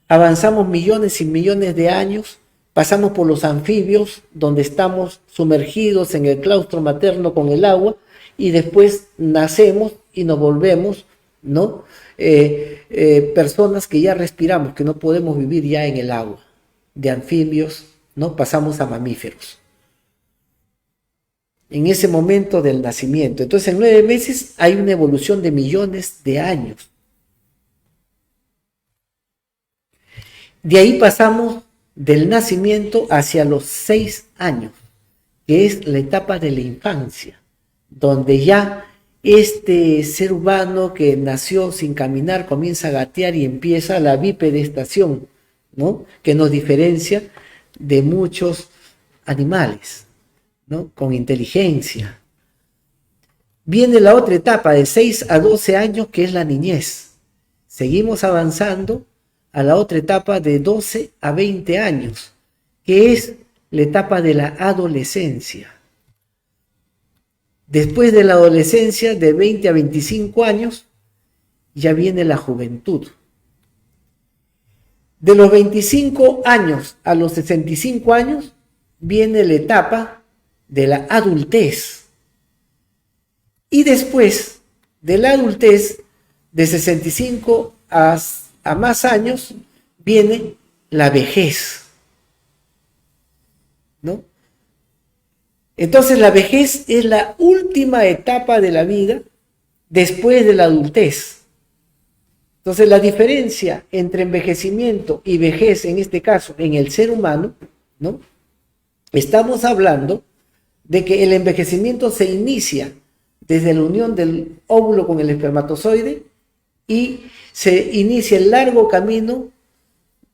avanzamos millones y millones de años, pasamos por los anfibios, donde estamos sumergidos en el claustro materno con el agua, y después nacemos y nos volvemos, ¿no?, personas que ya respiramos, que no podemos vivir ya en el agua. De anfibios, ¿no?, pasamos a mamíferos. En ese momento del nacimiento. Entonces, en 9 meses hay una evolución de millones de años. De ahí pasamos del nacimiento hacia los 6 años, que es la etapa de la infancia, donde ya este ser humano que nació sin caminar comienza a gatear y empieza la bipedestación, ¿no?, que nos diferencia de muchos animales, ¿no?, con inteligencia. Viene la otra etapa de 6 a 12 años, que es la niñez. Seguimos avanzando a la otra etapa de 12 a 20 años, que es la etapa de la adolescencia. Después de la adolescencia, de 20 a 25 años, ya viene la juventud. De los 25 años a los 65 años, viene la etapa de la adultez. Y después de la adultez de 65 a más años viene la vejez, ¿no? Entonces la vejez es la última etapa de la vida después de la adultez. Entonces la diferencia entre envejecimiento y vejez, en este caso, en el ser humano, ¿no? Estamos hablando de que el envejecimiento se inicia desde la unión del óvulo con el espermatozoide y se inicia el largo camino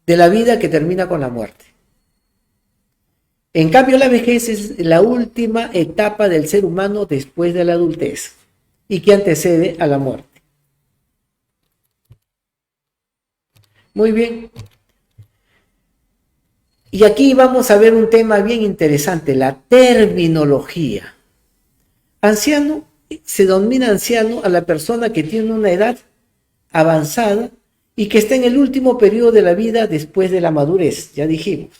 de la vida que termina con la muerte. En cambio, la vejez es la última etapa del ser humano después de la adultez y que antecede a la muerte. Muy bien. Y aquí vamos a ver un tema bien interesante, la terminología. Anciano, se denomina anciano a la persona que tiene una edad avanzada y que está en el último periodo de la vida después de la madurez, ya dijimos.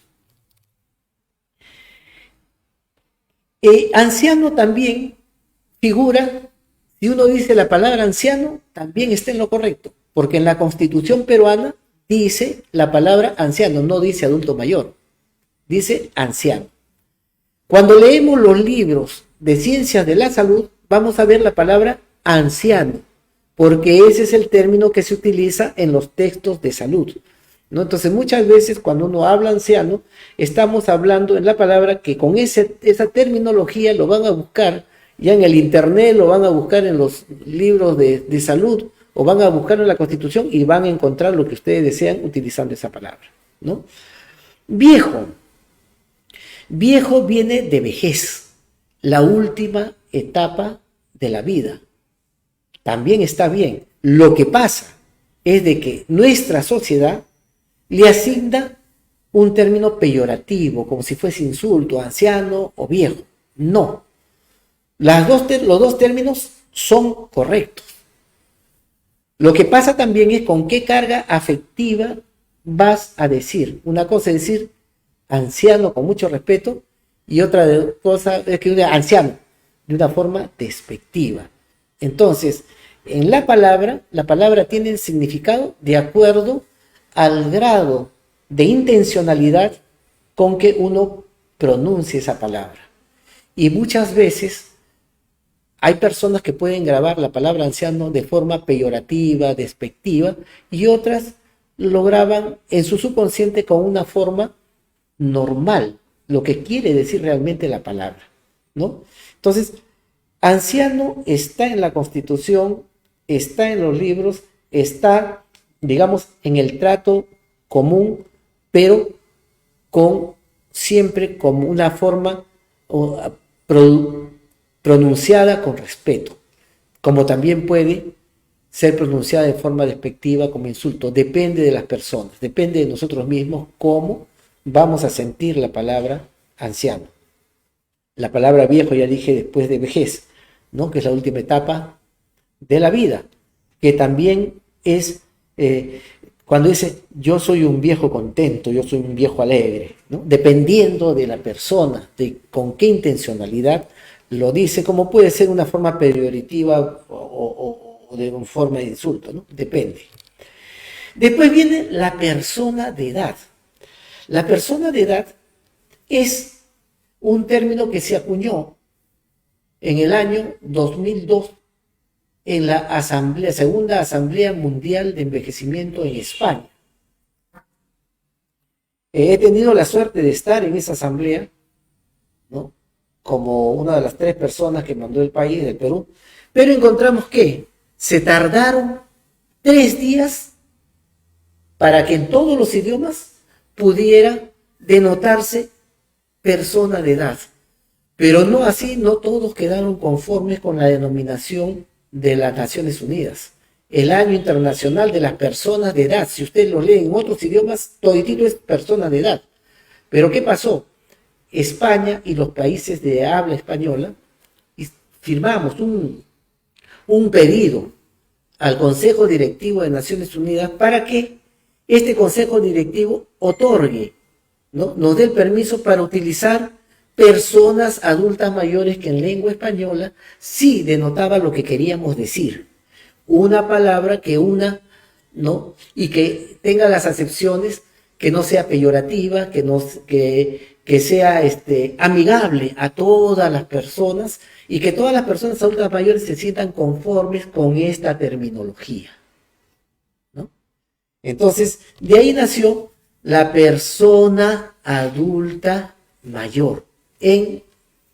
Anciano también figura, si uno dice la palabra anciano, también está en lo correcto, porque en la Constitución peruana dice la palabra anciano, no dice adulto mayor, dice anciano. Cuando leemos los libros de ciencias de la salud, vamos a ver la palabra anciano, porque ese es el término que se utiliza en los textos de salud, ¿no? Entonces muchas veces cuando uno habla anciano, estamos hablando en la palabra que con esa terminología lo van a buscar ya en el internet, lo van a buscar en los libros de salud, o van a buscar en la Constitución y van a encontrar lo que ustedes desean utilizando esa palabra, ¿no? Viejo. Viejo viene de vejez, la última etapa de la vida. También está bien. Lo que pasa es de que nuestra sociedad le asigna un término peyorativo, como si fuese insulto, anciano o viejo. No. Los dos términos son correctos. Lo que pasa también es con qué carga afectiva vas a decir. Una cosa es decir anciano con mucho respeto y otra cosa es que un anciano de una forma despectiva. Entonces, en la palabra tiene significado de acuerdo al grado de intencionalidad con que uno pronuncie esa palabra. Y muchas veces hay personas que pueden grabar la palabra anciano de forma peyorativa, despectiva, y otras lo graban en su subconsciente con una forma normal, lo que quiere decir realmente la palabra, ¿no? Entonces, anciano está en la Constitución, está en los libros, está, digamos, en el trato común, pero siempre como una forma pronunciada con respeto, como también puede ser pronunciada de forma despectiva como insulto. Depende de las personas, depende de nosotros mismos cómo vamos a sentir la palabra anciano. La palabra viejo ya dije después de vejez, ¿no? Que es la última etapa de la vida, que también es cuando dice yo soy un viejo contento, yo soy un viejo alegre, ¿no? Dependiendo de la persona, de con qué intencionalidad lo dice, como puede ser una forma peyorativa o de una forma de insulto, ¿no? Depende. Después viene la persona de edad. La persona de edad es un término que se acuñó en el año 2002 en la Segunda Asamblea Mundial de Envejecimiento en España. He tenido la suerte de estar en esa asamblea, ¿no? Como una de las 3 personas que mandó el país, del Perú, pero encontramos que se tardaron 3 días para que en todos los idiomas pudiera denotarse persona de edad. Pero no así, no todos quedaron conformes con la denominación de las Naciones Unidas. El Año Internacional de las Personas de Edad, si usted lo lee en otros idiomas, toditito es persona de edad. Pero ¿qué pasó? España y los países de habla española firmamos un pedido al Consejo Directivo de Naciones Unidas para que este Consejo Directivo otorgue, ¿no? Nos dé el permiso para utilizar personas adultas mayores que en lengua española sí denotaba lo que queríamos decir. una palabra que una, ¿no? Y que tenga las acepciones, que no sea peyorativa, que sea amigable a todas las personas y que todas las personas adultas mayores se sientan conformes con esta terminología, ¿no? Entonces, de ahí nació la persona adulta mayor en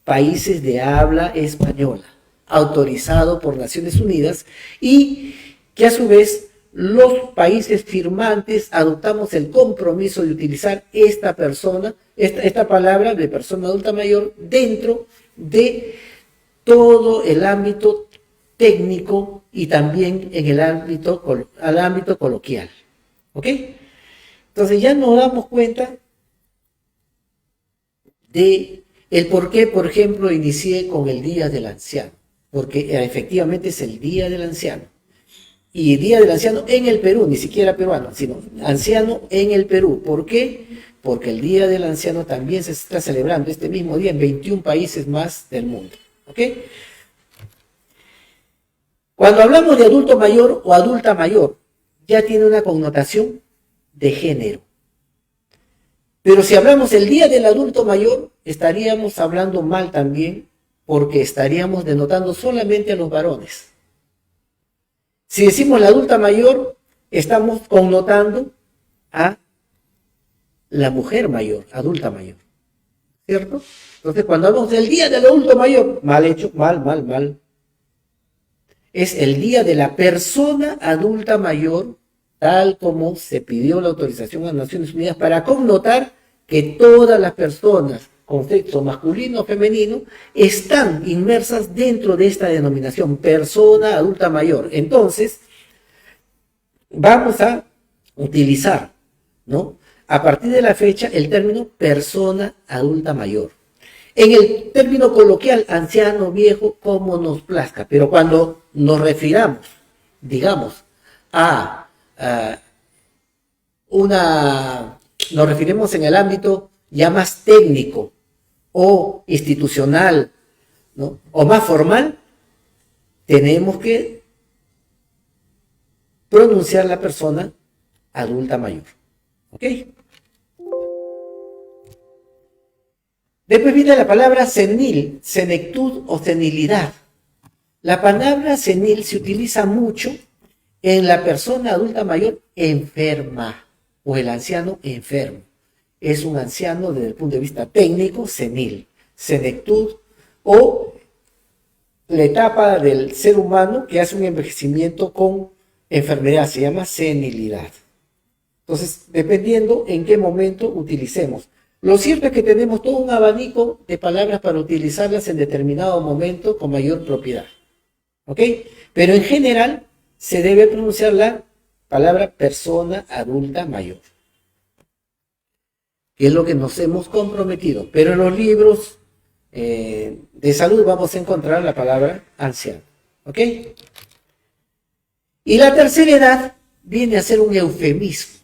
países de habla española, autorizado por Naciones Unidas, y que a su vez los países firmantes adoptamos el compromiso de utilizar esta palabra de persona adulta mayor dentro de todo el ámbito técnico y también en el ámbito coloquial. ¿Ok? Entonces ya nos damos cuenta de el por qué, por ejemplo, inicié con el Día del Anciano, porque efectivamente es el Día del Anciano. Y Día del Anciano en el Perú, ni siquiera peruano, sino anciano en el Perú. ¿Por qué? Porque el Día del Anciano también se está celebrando este mismo día en 21 países más del mundo. ¿Ok? Cuando hablamos de adulto mayor o adulta mayor, ya tiene una connotación de género. Pero si hablamos el Día del Adulto Mayor, estaríamos hablando mal también, porque estaríamos denotando solamente a los varones. Si decimos la adulta mayor, estamos connotando a la mujer mayor, adulta mayor, ¿cierto? Entonces, cuando hablamos del Día del Adulto Mayor, mal hecho, mal. Es el Día de la Persona Adulta Mayor, tal como se pidió la autorización a las Naciones Unidas para connotar que todas las personas con sexo masculino o femenino están inmersas dentro de esta denominación, persona adulta mayor. Entonces, vamos a utilizar, ¿no?, a partir de la fecha, el término persona adulta mayor. En el término coloquial, anciano, viejo, como nos plazca. Pero cuando nos refiramos, digamos, nos referimos en el ámbito ya más técnico o institucional, ¿no?, o más formal, tenemos que pronunciar la persona adulta mayor. ¿Ok? Después viene la palabra senil, senectud o senilidad. La palabra senil se utiliza mucho en la persona adulta mayor enferma o el anciano enfermo. Es un anciano desde el punto de vista técnico senil, senectud o la etapa del ser humano que hace un envejecimiento con enfermedad, se llama senilidad. Entonces, dependiendo en qué momento utilicemos. Lo cierto es que tenemos todo un abanico de palabras para utilizarlas en determinado momento con mayor propiedad. ¿Ok? Pero en general se debe pronunciar la palabra persona adulta mayor, que es lo que nos hemos comprometido. Pero en los libros de salud vamos a encontrar la palabra anciano. ¿Ok? Y la tercera edad viene a ser un eufemismo,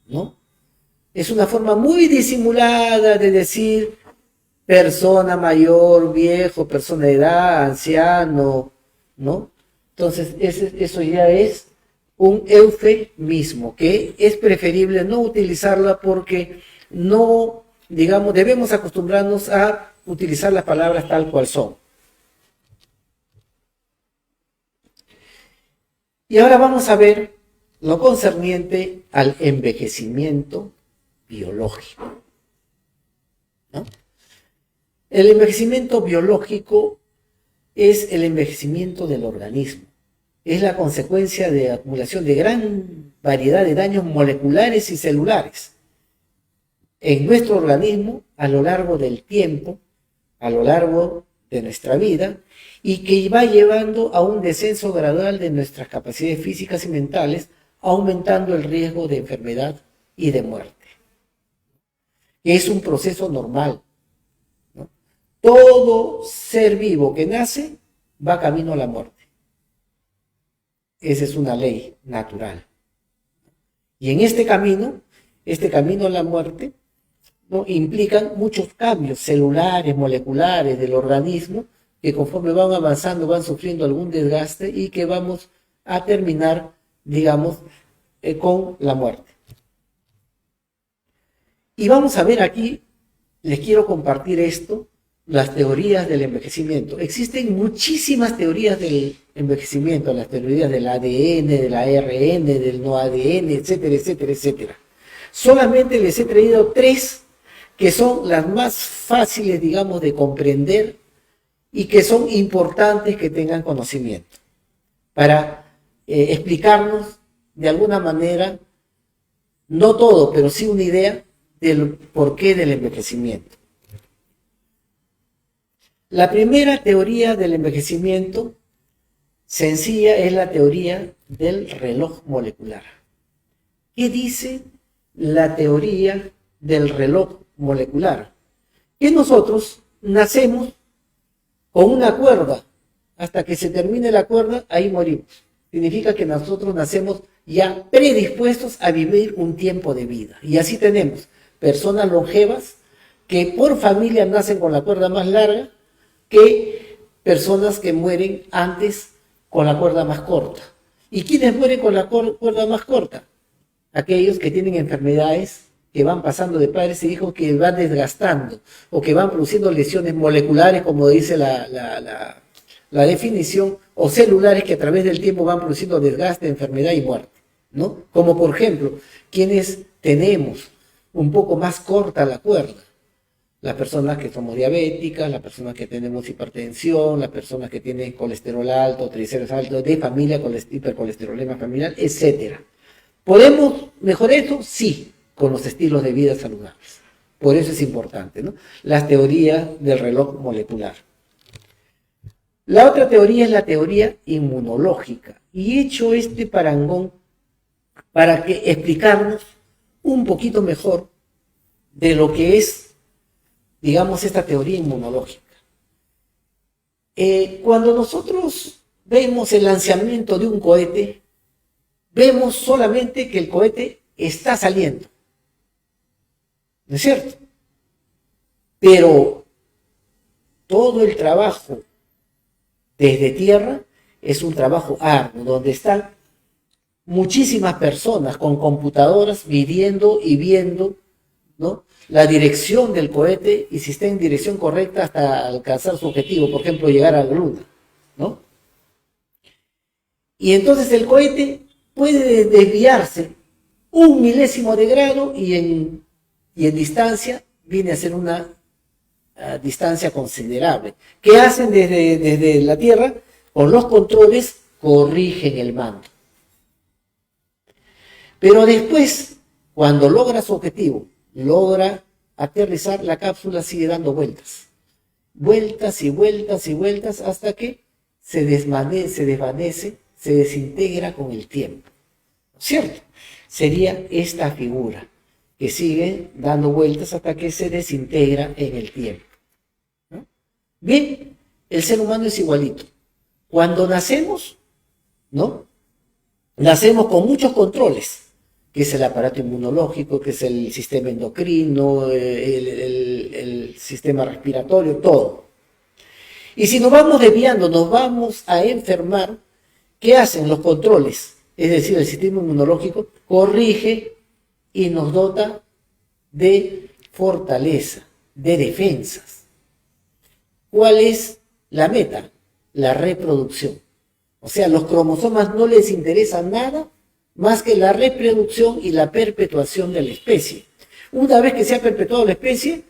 ¿no? Es una forma muy disimulada de decir persona mayor, viejo, persona de edad, anciano, ¿no? Entonces, eso ya es un eufemismo, que es preferible no utilizarla porque no, digamos, debemos acostumbrarnos a utilizar las palabras tal cual son. Y ahora vamos a ver lo concerniente al envejecimiento biológico, ¿no? El envejecimiento biológico es el envejecimiento del organismo. Es la consecuencia de acumulación de gran variedad de daños moleculares y celulares en nuestro organismo a lo largo del tiempo, a lo largo de nuestra vida, y que va llevando a un descenso gradual de nuestras capacidades físicas y mentales, aumentando el riesgo de enfermedad y de muerte. Es un proceso normal, ¿no? Todo ser vivo que nace va camino a la muerte. Esa es una ley natural. Y en este camino a la muerte, ¿no?, implican muchos cambios celulares, moleculares del organismo, que conforme van avanzando van sufriendo algún desgaste y que vamos a terminar, digamos, con la muerte. Y vamos a ver aquí, les quiero compartir esto, las teorías del envejecimiento. Existen muchísimas teorías del envejecimiento, las teorías del ADN, del ARN, del no ADN, etcétera, etcétera, etcétera. Solamente les he traído 3 que son las más fáciles, digamos, de comprender y que son importantes que tengan conocimiento para explicarnos de alguna manera, no todo, pero sí una idea del porqué del envejecimiento. La primera teoría del envejecimiento sencilla es la teoría del reloj molecular. ¿Qué dice la teoría del reloj molecular? Que nosotros nacemos con una cuerda, hasta que se termine la cuerda, ahí morimos. Significa que nosotros nacemos ya predispuestos a vivir un tiempo de vida. Y así tenemos personas longevas que por familia nacen con la cuerda más larga, que personas que mueren antes con la cuerda más corta. ¿Y quiénes mueren con la cuerda más corta? Aquellos que tienen enfermedades que van pasando de padres e hijos, que van desgastando o que van produciendo lesiones moleculares, como dice la definición, o celulares que a través del tiempo van produciendo desgaste, enfermedad y muerte, ¿no? Como por ejemplo, quienes tenemos un poco más corta la cuerda, las personas que somos diabéticas, las personas que tenemos hipertensión, las personas que tienen colesterol alto, triglicéridos altos, de familia, hipercolesterolemia familiar, etc. ¿Podemos mejorar esto? Sí, con los estilos de vida saludables. Por eso es importante, ¿no? Las teorías del reloj molecular. La otra teoría es la teoría inmunológica. Y he hecho este parangón para explicarnos un poquito mejor de lo que es, digamos, esta teoría inmunológica. Cuando nosotros vemos el lanzamiento de un cohete, vemos solamente que el cohete está saliendo. ¿No es cierto? Pero todo el trabajo desde tierra es un trabajo arduo, donde están muchísimas personas con computadoras midiendo y viendo, ¿no?, la dirección del cohete y si está en dirección correcta hasta alcanzar su objetivo, por ejemplo, llegar a la luna, ¿no? Y entonces el cohete puede desviarse 1 milésimo de grado y en distancia viene a ser una distancia considerable. ¿Qué hacen desde la Tierra? Con los controles corrigen el mando. Pero después, cuando logra su objetivo, logra aterrizar, la cápsula sigue dando vueltas. Vueltas y vueltas y vueltas hasta que se desvanece, se desintegra con el tiempo. ¿Cierto? Sería esta figura, que sigue dando vueltas hasta que se desintegra en el tiempo. ¿No? Bien, el ser humano es igualito. Cuando nacemos, ¿no?, nacemos con muchos controles, que es el aparato inmunológico, que es el sistema endocrino, el sistema respiratorio, todo. Y si nos vamos desviando, nos vamos a enfermar, ¿qué hacen los controles? Es decir, el sistema inmunológico corrige y nos dota de fortaleza, de defensas. ¿Cuál es la meta? La reproducción. O sea, los cromosomas no les interesa nada más que la reproducción y la perpetuación de la especie. Una vez que se ha perpetuado la especie,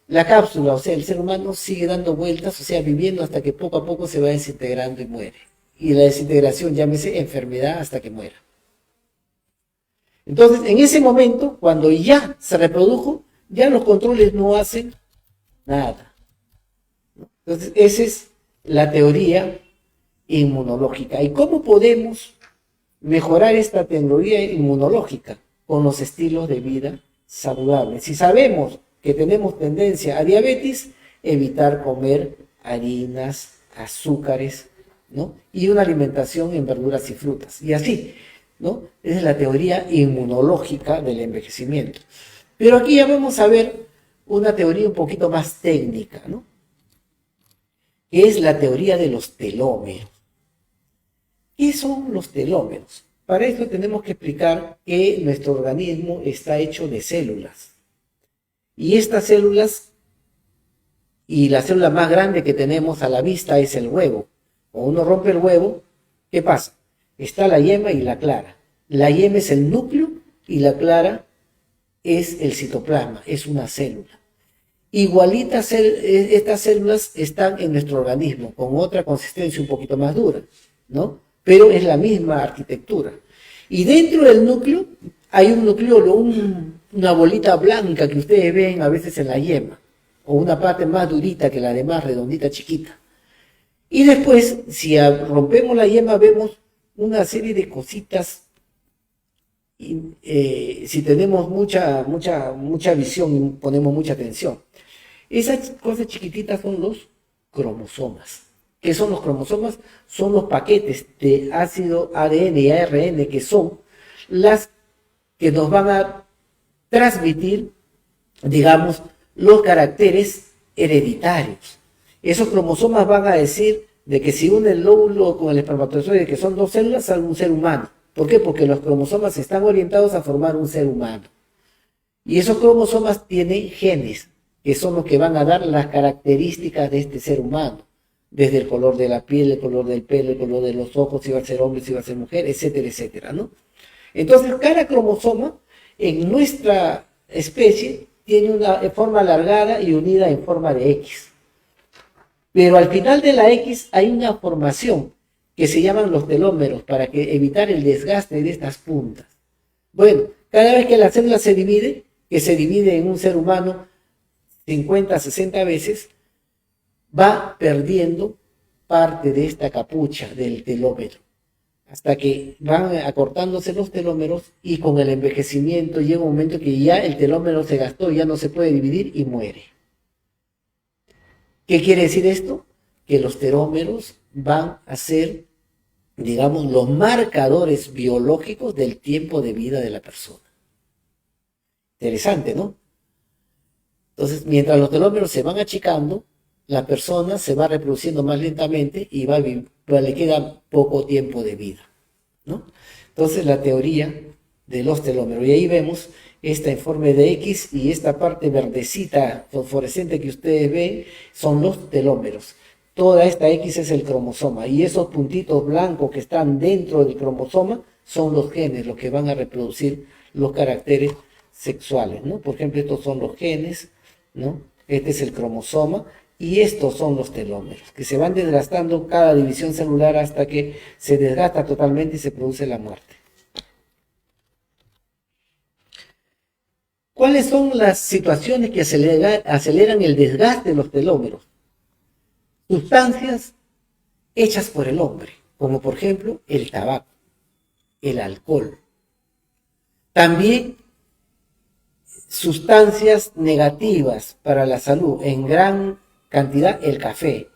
la cápsula, o sea, el ser humano sigue dando vueltas, o sea, viviendo hasta que poco a poco se va desintegrando y muere. Y la desintegración, llámese enfermedad, hasta que muera. Entonces, en ese momento, cuando ya se reprodujo, ya los controles no hacen nada. Entonces, esa es la teoría inmunológica. ¿Y cómo podemos mejorar esta teoría inmunológica? Con los estilos de vida saludables. Si sabemos que tenemos tendencia a diabetes, evitar comer harinas, azúcares, ¿no?, y una alimentación en verduras y frutas. Y así, ¿no? Esa es la teoría inmunológica del envejecimiento. Pero aquí ya vamos a ver una teoría un poquito más técnica, ¿no?, que es la teoría de los telómeros. ¿Qué ¿Qué son los telómeros? Para esto tenemos que explicar que nuestro organismo está hecho de células. Y estas células, y la célula más grande que tenemos a la vista es el huevo. Cuando uno rompe el huevo, ¿qué pasa? Está la yema y la clara. La yema es el núcleo y la clara es el citoplasma, es una célula. Igualitas estas células están en nuestro organismo, con otra consistencia un poquito más dura, ¿no? Pero es la misma arquitectura. Y dentro del núcleo hay un nucleolo, una bolita blanca que ustedes ven a veces en la yema, o una parte más durita que la demás, redondita, chiquita. Y después, si rompemos la yema, vemos una serie de cositas. Si tenemos mucha visión y ponemos mucha atención. Esas cosas chiquititas son los cromosomas. ¿Qué son los cromosomas? Son los paquetes de ácido ADN y ARN que son las que nos van a transmitir, digamos, los caracteres hereditarios. Esos cromosomas van a decir de que si une el óvulo con el espermatozoide, que son dos células, sale un ser humano. ¿Por qué? Porque los cromosomas están orientados a formar un ser humano. Y esos cromosomas tienen genes, que son los que van a dar las características de este ser humano. Desde el color de la piel, el color del pelo, el color de los ojos, si va a ser hombre, si va a ser mujer, etcétera, etcétera, ¿no? Entonces, cada cromosoma en nuestra especie tiene una forma alargada y unida en forma de X. Pero al final de la X hay una formación que se llaman los telómeros para evitar el desgaste de estas puntas. Bueno, cada vez que la célula se divide, que se divide en un ser humano 50, 60 veces, va perdiendo parte de esta capucha del telómero, hasta que van acortándose los telómeros y con el envejecimiento llega un momento que ya el telómero se gastó, ya no se puede dividir y muere. ¿Qué quiere decir esto? Que los telómeros van a ser, digamos, los marcadores biológicos del tiempo de vida de la persona. Interesante, ¿no? Entonces, mientras los telómeros se van achicando, la persona se va reproduciendo más lentamente y le queda poco tiempo de vida, ¿no? Entonces, la teoría de los telómeros. Y ahí vemos esta en forma de X y esta parte verdecita fosforescente que ustedes ven son los telómeros. Toda esta X es el cromosoma y esos puntitos blancos que están dentro del cromosoma son los genes, los que van a reproducir los caracteres sexuales, ¿no? Por ejemplo, estos son los genes, ¿no? Este es el cromosoma y estos son los telómeros, que se van desgastando cada división celular hasta que se desgasta totalmente y se produce la muerte. ¿Cuáles son las situaciones que aceleran el desgaste de los telómeros? Sustancias hechas por el hombre, como por ejemplo el tabaco, el alcohol. También sustancias negativas para la salud en gran cantidad, el café,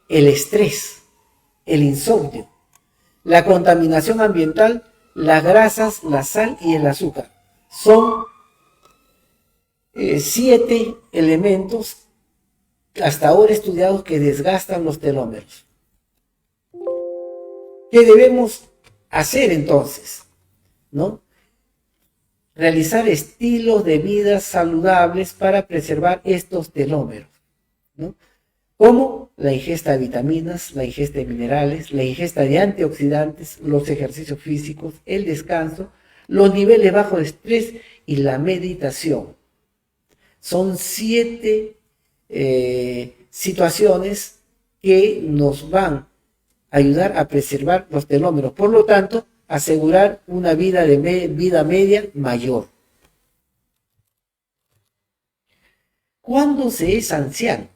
el estrés, el insomnio, la contaminación ambiental, las grasas, la sal y el azúcar. Son 7 elementos hasta ahora estudiados que desgastan los telómeros. ¿Qué debemos hacer entonces? ¿No? Realizar estilos de vida saludables para preservar estos telómeros, ¿no? Como la ingesta de vitaminas, la ingesta de minerales, la ingesta de antioxidantes, los ejercicios físicos, el descanso, los niveles bajos de estrés y la meditación. Son 7 situaciones que nos van a ayudar a preservar los telómeros. Por lo tanto, asegurar una vida media mayor. ¿Cuándo se es anciano?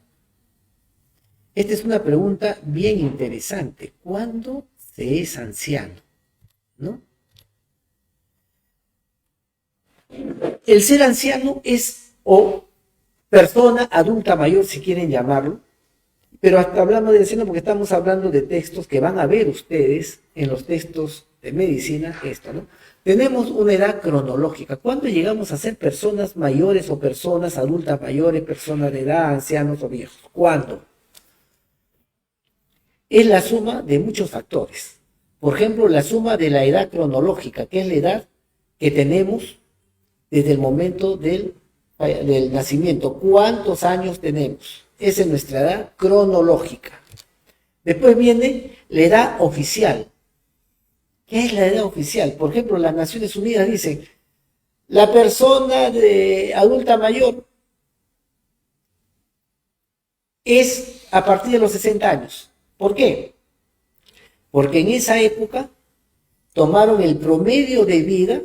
Esta es una pregunta bien interesante. ¿Cuándo se es anciano? ¿No? El ser anciano es o persona adulta mayor, si quieren llamarlo, pero hasta hablamos de anciano porque estamos hablando de textos que van a ver ustedes en los textos de medicina, esto, ¿no? Tenemos una edad cronológica. ¿Cuándo llegamos a ser personas mayores o personas adultas mayores, personas de edad, ancianos o viejos? ¿Cuándo? Es la suma de muchos factores. por ejemplo, la suma de la edad cronológica, que es la edad que tenemos desde el momento del nacimiento. ¿Cuántos años tenemos? Esa es nuestra edad cronológica. Después viene la edad oficial. ¿Qué es la edad oficial? Por ejemplo, las Naciones Unidas dicen, la persona de adulta mayor es a partir de los 60 años. ¿Por qué? Porque en esa época tomaron el promedio de vida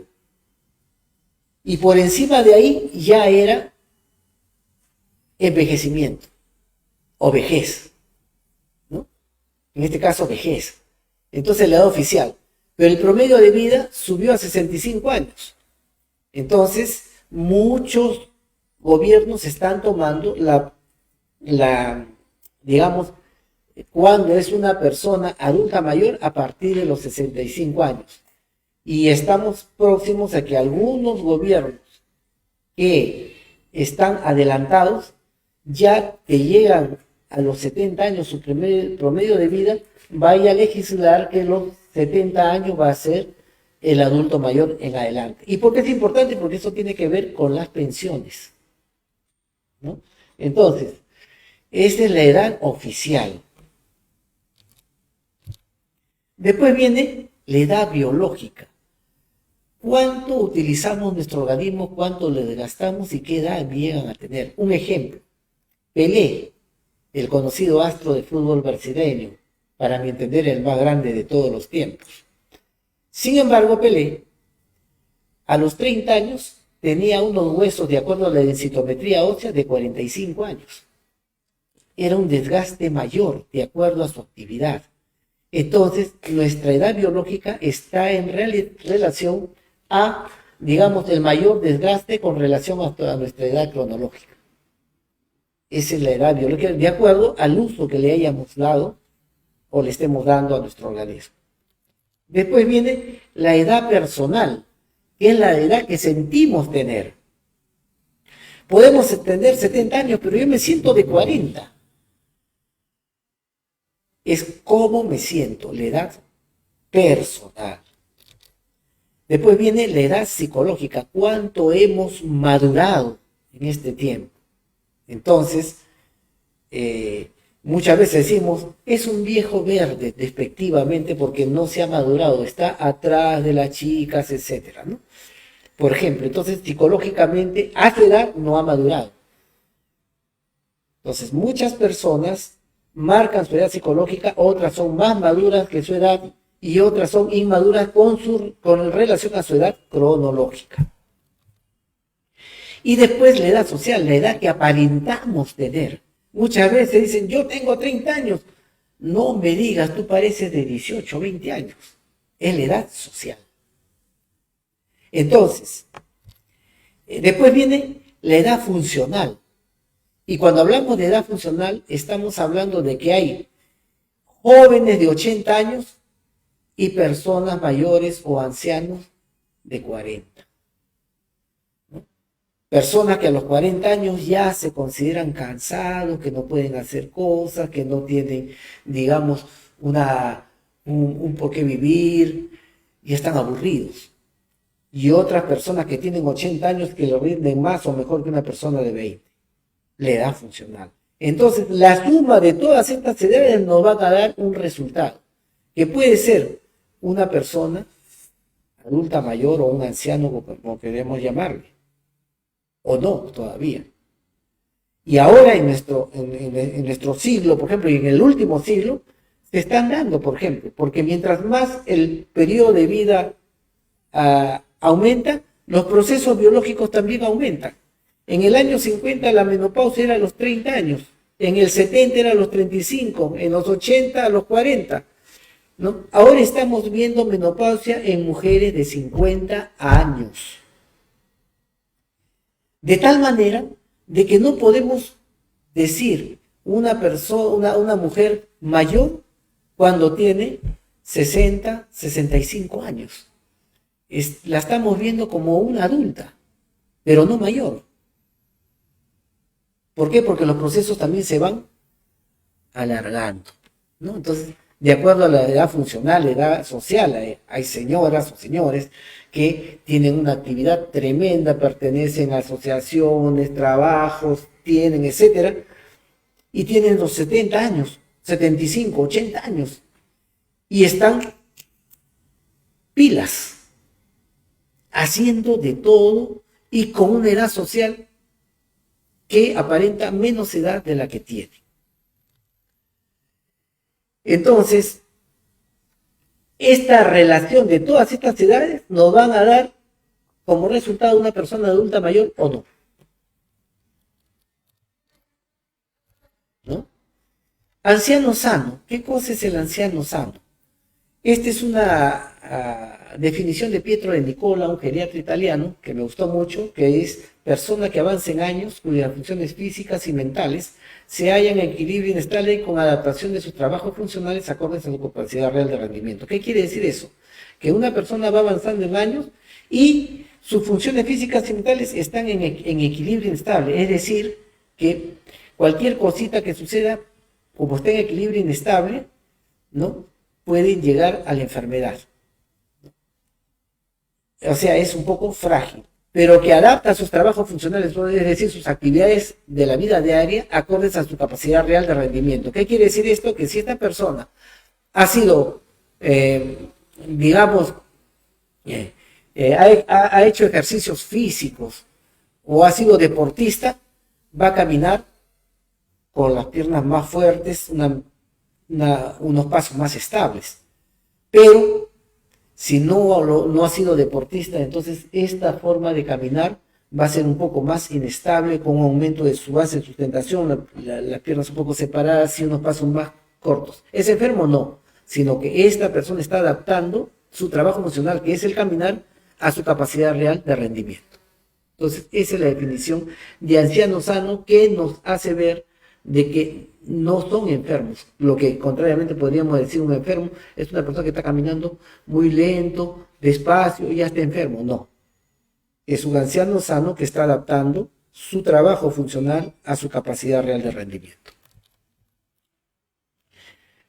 y por encima de ahí ya era envejecimiento o vejez, ¿no? En este caso vejez. Entonces la edad oficial. Pero el promedio de vida subió a 65 años. Entonces muchos gobiernos están tomando digamos, cuando es una persona adulta mayor a partir de los 65 años. Y estamos próximos a que algunos gobiernos que están adelantados, ya que llegan a los 70 años su promedio de vida, vaya a legislar que los 70 años va a ser el adulto mayor en adelante. ¿Y por qué es importante? Porque eso tiene que ver con las pensiones, ¿no? Entonces, esa es la edad oficial. Después viene la edad biológica. ¿Cuánto utilizamos nuestro organismo? ¿Cuánto le desgastamos? ¿Y qué edad llegan a tener? Un ejemplo. Pelé, el conocido astro de fútbol brasileño, para mi entender el más grande de todos los tiempos. Sin embargo, Pelé, a los 30 años, tenía unos huesos, de acuerdo a la densitometría ósea, de 45 años. Era un desgaste mayor, de acuerdo a su actividad. Entonces, nuestra edad biológica está en relación a, digamos, el mayor desgaste con relación a toda nuestra edad cronológica. Esa es la edad biológica, de acuerdo al uso que le hayamos dado o le estemos dando a nuestro organismo. Después viene la edad personal, que es la edad que sentimos tener. Podemos tener 70 años, pero yo me siento de 40. Es cómo me siento, la edad personal. Después viene la edad psicológica, cuánto hemos madurado en este tiempo. Entonces, muchas veces decimos, es un viejo verde, despectivamente, porque no se ha madurado, está atrás de las chicas, etcétera, ¿no? Por ejemplo, entonces psicológicamente a su edad no ha madurado. Entonces, muchas personas marcan su edad psicológica, otras son más maduras que su edad y otras son inmaduras con relación a su edad cronológica. Y después la edad social, la edad que aparentamos tener. Muchas veces dicen, yo tengo 30 años. No me digas, tú pareces de 18, 20 años. Es la edad social. Entonces, después viene la edad funcional. Y cuando hablamos de edad funcional, estamos hablando de que hay jóvenes de 80 años y personas mayores o ancianos de 40. ¿No? Personas que a los 40 años ya se consideran cansados, que no pueden hacer cosas, que no tienen, digamos, un por qué vivir y están aburridos. Y otras personas que tienen 80 años que lo rinden más o mejor que una persona de 20. La edad funcional. Entonces, la suma de todas estas edades nos va a dar un resultado, que puede ser una persona adulta mayor o un anciano, como queremos llamarle, o no todavía. Y ahora en nuestro siglo, por ejemplo, y en el último siglo, se están dando, por ejemplo, porque mientras más el periodo de vida aumenta, los procesos biológicos también aumentan. En el año 50 la menopausia era a los 30 años, en el 70 era a los 35, en los 80 a los 40, ¿no? Ahora estamos viendo menopausia en mujeres de 50 años. De tal manera de que no podemos decir una mujer mayor cuando tiene 60, 65 años. La estamos viendo como una adulta, pero no mayor. ¿Por qué? Porque los procesos también se van alargando, ¿no? Entonces, de acuerdo a la edad funcional, la edad social. Hay señoras o señores que tienen una actividad tremenda, pertenecen a asociaciones, trabajos, tienen, etcétera, y tienen los 70 años, 75, 80 años, y están pilas, haciendo de todo y con una edad social que aparenta menos edad de la que tiene. Entonces, esta relación de todas estas edades nos van a dar como resultado una persona adulta mayor o no. ¿No? Anciano sano. ¿Qué cosa es el anciano sano? Esta es una definición de Pietro de Nicola, un geriatra italiano, que me gustó mucho, que es persona que avanza en años, cuyas funciones físicas y mentales se hallan en equilibrio inestable con adaptación de sus trabajos funcionales acordes a su capacidad real de rendimiento. ¿Qué quiere decir eso? Que una persona va avanzando en años y sus funciones físicas y mentales están en equilibrio inestable, es decir, que cualquier cosita que suceda, como está en equilibrio inestable, ¿no?, pueden llegar a la enfermedad. O sea, es un poco frágil, pero que adapta sus trabajos funcionales, es decir, sus actividades de la vida diaria, acordes a su capacidad real de rendimiento. ¿Qué quiere decir esto? Que si esta persona ha sido, digamos, ha hecho ejercicios físicos o ha sido deportista, va a caminar con las piernas más fuertes, unos pasos más estables. Pero si no ha sido deportista, entonces esta forma de caminar va a ser un poco más inestable, con un aumento de su base de sustentación, las piernas un poco separadas y unos pasos más cortos. ¿Es enfermo? No, sino que esta persona está adaptando su trabajo funcional, que es el caminar, a su capacidad real de rendimiento. Entonces, esa es la definición de anciano sano, que nos hace ver de que no son enfermos. Lo que contrariamente podríamos decir, un enfermo es una persona que está caminando muy lento, despacio, y ya está enfermo. No, es un anciano sano que está adaptando su trabajo funcional a su capacidad real de rendimiento.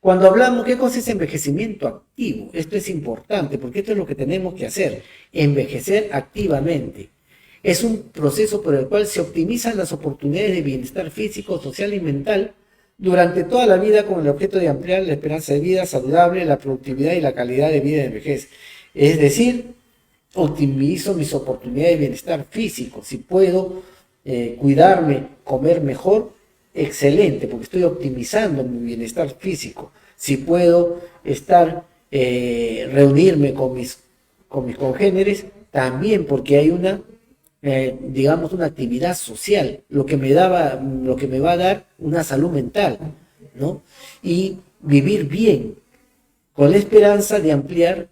Cuando hablamos, ¿qué cosa es envejecimiento activo? Esto es importante porque esto es lo que tenemos que hacer, envejecer activamente. Es un proceso por el cual se optimizan las oportunidades de bienestar físico, social y mental durante toda la vida, con el objeto de ampliar la esperanza de vida saludable, la productividad y la calidad de vida de vejez. Es decir, optimizo mis oportunidades de bienestar físico. Si puedo cuidarme, comer mejor, excelente, porque estoy optimizando mi bienestar físico. Si puedo reunirme con mis congéneres, también, porque hay digamos, una actividad social, lo que me va a dar una salud mental, ¿no? Y vivir bien, con la esperanza de ampliar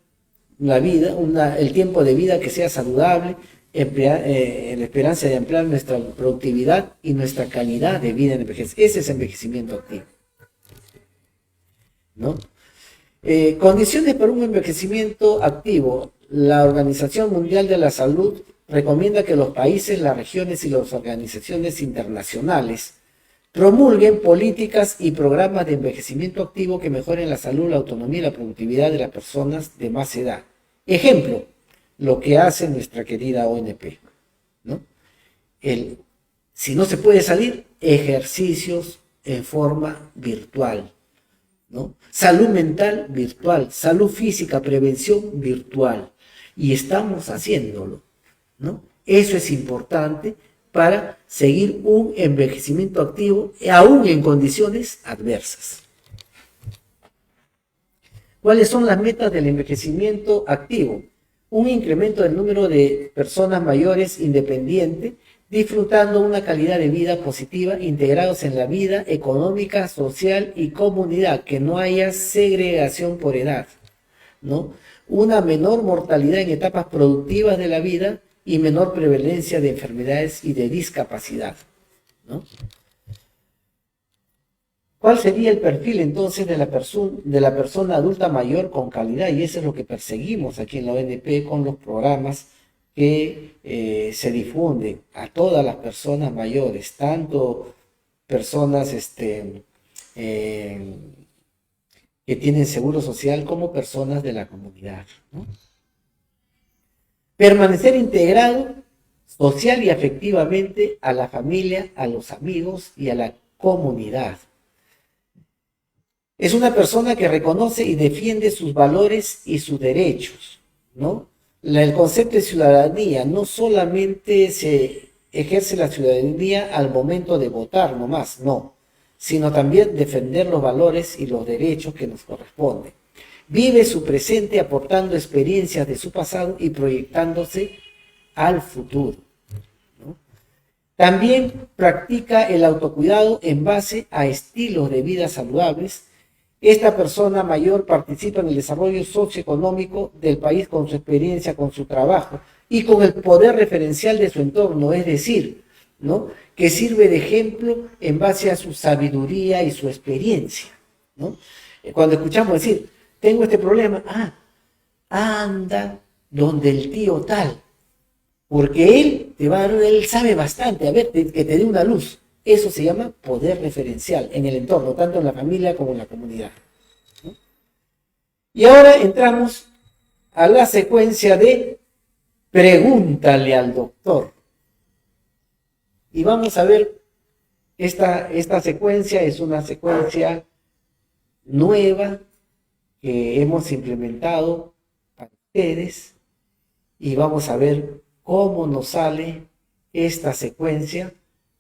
la vida, el tiempo de vida que sea saludable, la esperanza de ampliar nuestra productividad y nuestra calidad de vida en vejez. Ese es envejecimiento activo, ¿no? Condiciones para un envejecimiento activo. La Organización Mundial de la Salud recomienda que los países, las regiones y las organizaciones internacionales promulguen políticas y programas de envejecimiento activo que mejoren la salud, la autonomía y la productividad de las personas de más edad. Ejemplo, lo que hace nuestra querida ONP, ¿no? Si no se puede salir, ejercicios en forma virtual, ¿no? Salud mental virtual, salud física, prevención virtual. Y estamos haciéndolo, ¿no? Eso es importante para seguir un envejecimiento activo, aún en condiciones adversas. ¿Cuáles son las metas del envejecimiento activo? Un incremento del número de personas mayores independientes, disfrutando una calidad de vida positiva, integrados en la vida económica, social y comunidad, que no haya segregación por edad, ¿no? Una menor mortalidad en etapas productivas de la vida y menor prevalencia de enfermedades y de discapacidad, ¿no? ¿Cuál sería el perfil entonces de la persona adulta mayor con calidad? Y eso es lo que perseguimos aquí en la ONP con los programas que se difunden a todas las personas mayores, tanto personas que que tienen seguro social como personas de la comunidad, ¿no? Permanecer integrado social y afectivamente a la familia, a los amigos y a la comunidad. Es una persona que reconoce y defiende sus valores y sus derechos, ¿no? El concepto de ciudadanía no solamente se ejerce la ciudadanía al momento de votar nomás, no, sino también defender los valores y los derechos que nos corresponden. Vive su presente aportando experiencias de su pasado y proyectándose al futuro, ¿no? También practica el autocuidado en base a estilos de vida saludables. Esta persona mayor participa en el desarrollo socioeconómico del país con su experiencia, con su trabajo y con el poder referencial de su entorno, es decir, ¿no?, que sirve de ejemplo en base a su sabiduría y su experiencia, ¿no? Cuando escuchamos decir, tengo este problema, anda donde el tío tal, porque él sabe bastante, a ver, que te dé una luz. Eso se llama poder referencial en el entorno, tanto en la familia como en la comunidad, ¿no? Y ahora entramos a la secuencia de pregúntale al doctor. Y vamos a ver, esta secuencia es una secuencia nueva que hemos implementado para ustedes y vamos a ver cómo nos sale esta secuencia.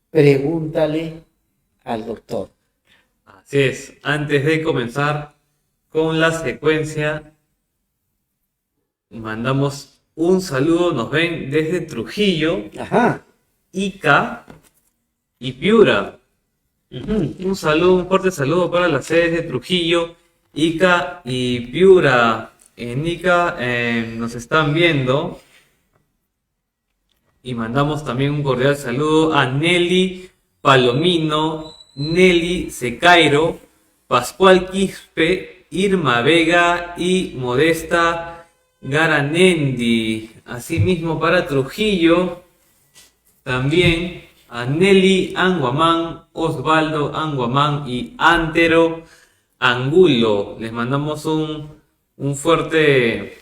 Pregúntale al doctor. Así es, antes de comenzar con la secuencia, mandamos un saludo, nos ven desde Trujillo, Ajá. Ica y Piura. Un saludo, un fuerte saludo para las sedes de Trujillo, Ica y Piura. En Ica nos están viendo. Y mandamos también un cordial saludo a Nelly Palomino, Nelly Secairo, Pascual Quispe, Irma Vega y Modesta Garanendi. Asimismo para Trujillo, también a Nelly Anguamán, Osvaldo Anguamán y Antero Angulo. Les mandamos un fuerte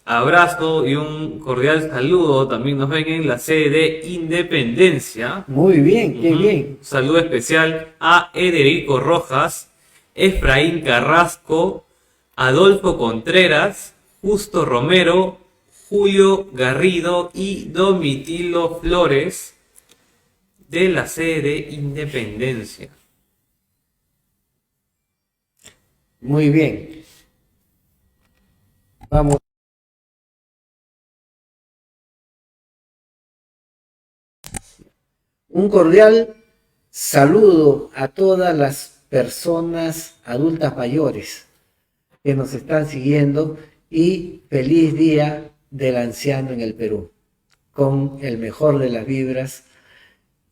abrazo y un cordial saludo. También nos ven en la sede de Independencia. Muy bien, qué bien. Un saludo especial a Ederico Rojas, Efraín Carrasco, Adolfo Contreras, Justo Romero, Julio Garrido y Domitilo Flores de la sede de Independencia. Muy bien. Vamos. Un cordial saludo a todas las personas adultas mayores que nos están siguiendo y feliz día del anciano en el Perú, con el mejor de las vibras,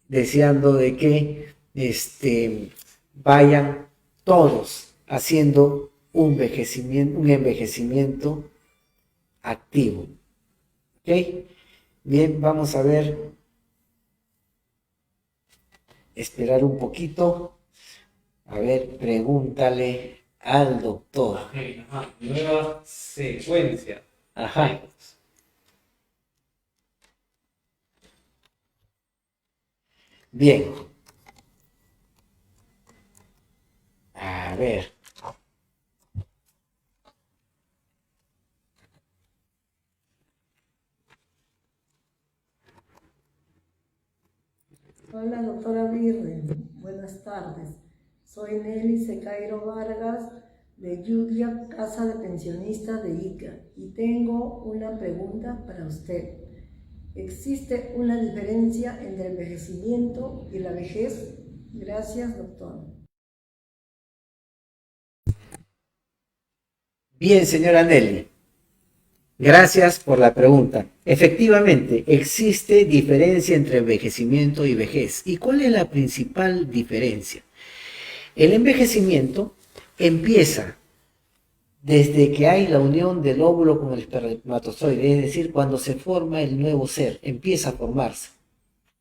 deseando de que vayan todos haciendo un envejecimiento activo. ¿Ok? Bien, vamos a ver. Esperar un poquito. A ver, pregúntale al doctor. Ajá, nueva secuencia. Ajá. Bien. A ver. Hola, doctora Virren. Buenas tardes. Soy Nelly Secairo Vargas de Yudia, Casa de Pensionistas de Ica, y tengo una pregunta para usted. ¿Existe una diferencia entre el envejecimiento y la vejez? Gracias, doctor. Bien, señora Nelly. Gracias por la pregunta. Efectivamente, existe diferencia entre envejecimiento y vejez. ¿Y cuál es la principal diferencia? El envejecimiento empieza desde que hay la unión del óvulo con el espermatozoide, es decir, cuando se forma el nuevo ser, empieza a formarse,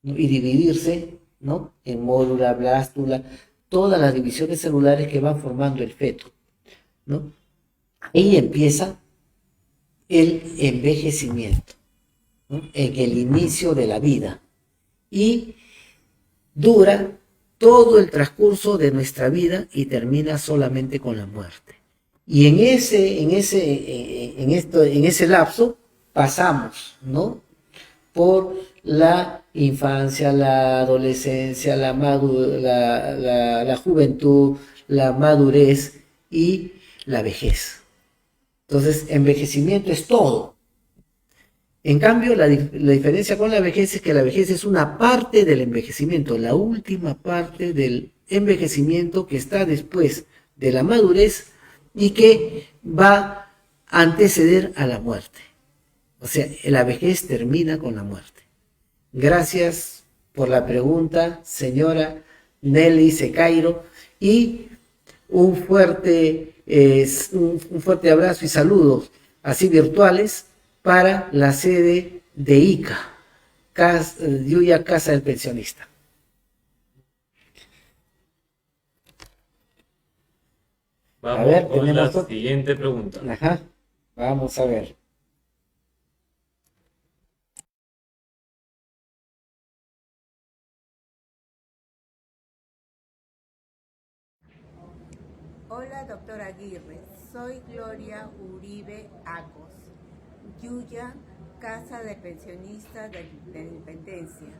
¿no?, y dividirse, ¿no?, en mórula, blástula, todas las divisiones celulares que van formando el feto. ¿no? Ahí empieza el envejecimiento, ¿no? En el inicio de la vida y dura todo el transcurso de nuestra vida y termina solamente con la muerte. Y en ese lapso pasamos, ¿no? Por la infancia, la adolescencia, la juventud, la madurez y la vejez. Entonces, envejecimiento es todo. En cambio, la diferencia con la vejez es que la vejez es una parte del envejecimiento, la última parte del envejecimiento que está después de la madurez y que va a anteceder a la muerte. O sea, la vejez termina con la muerte. Gracias por la pregunta, señora Nelly Secairo, y un fuerte abrazo y saludos así virtuales para la sede de ICA, Yuya Casa del Pensionista. Vamos A ver, con tenemos la siguiente pregunta. Ajá, vamos a ver. Hola, doctora Aguirre. Soy Gloria Uribe Acos, Yuya, Casa de Pensionistas de Independencia.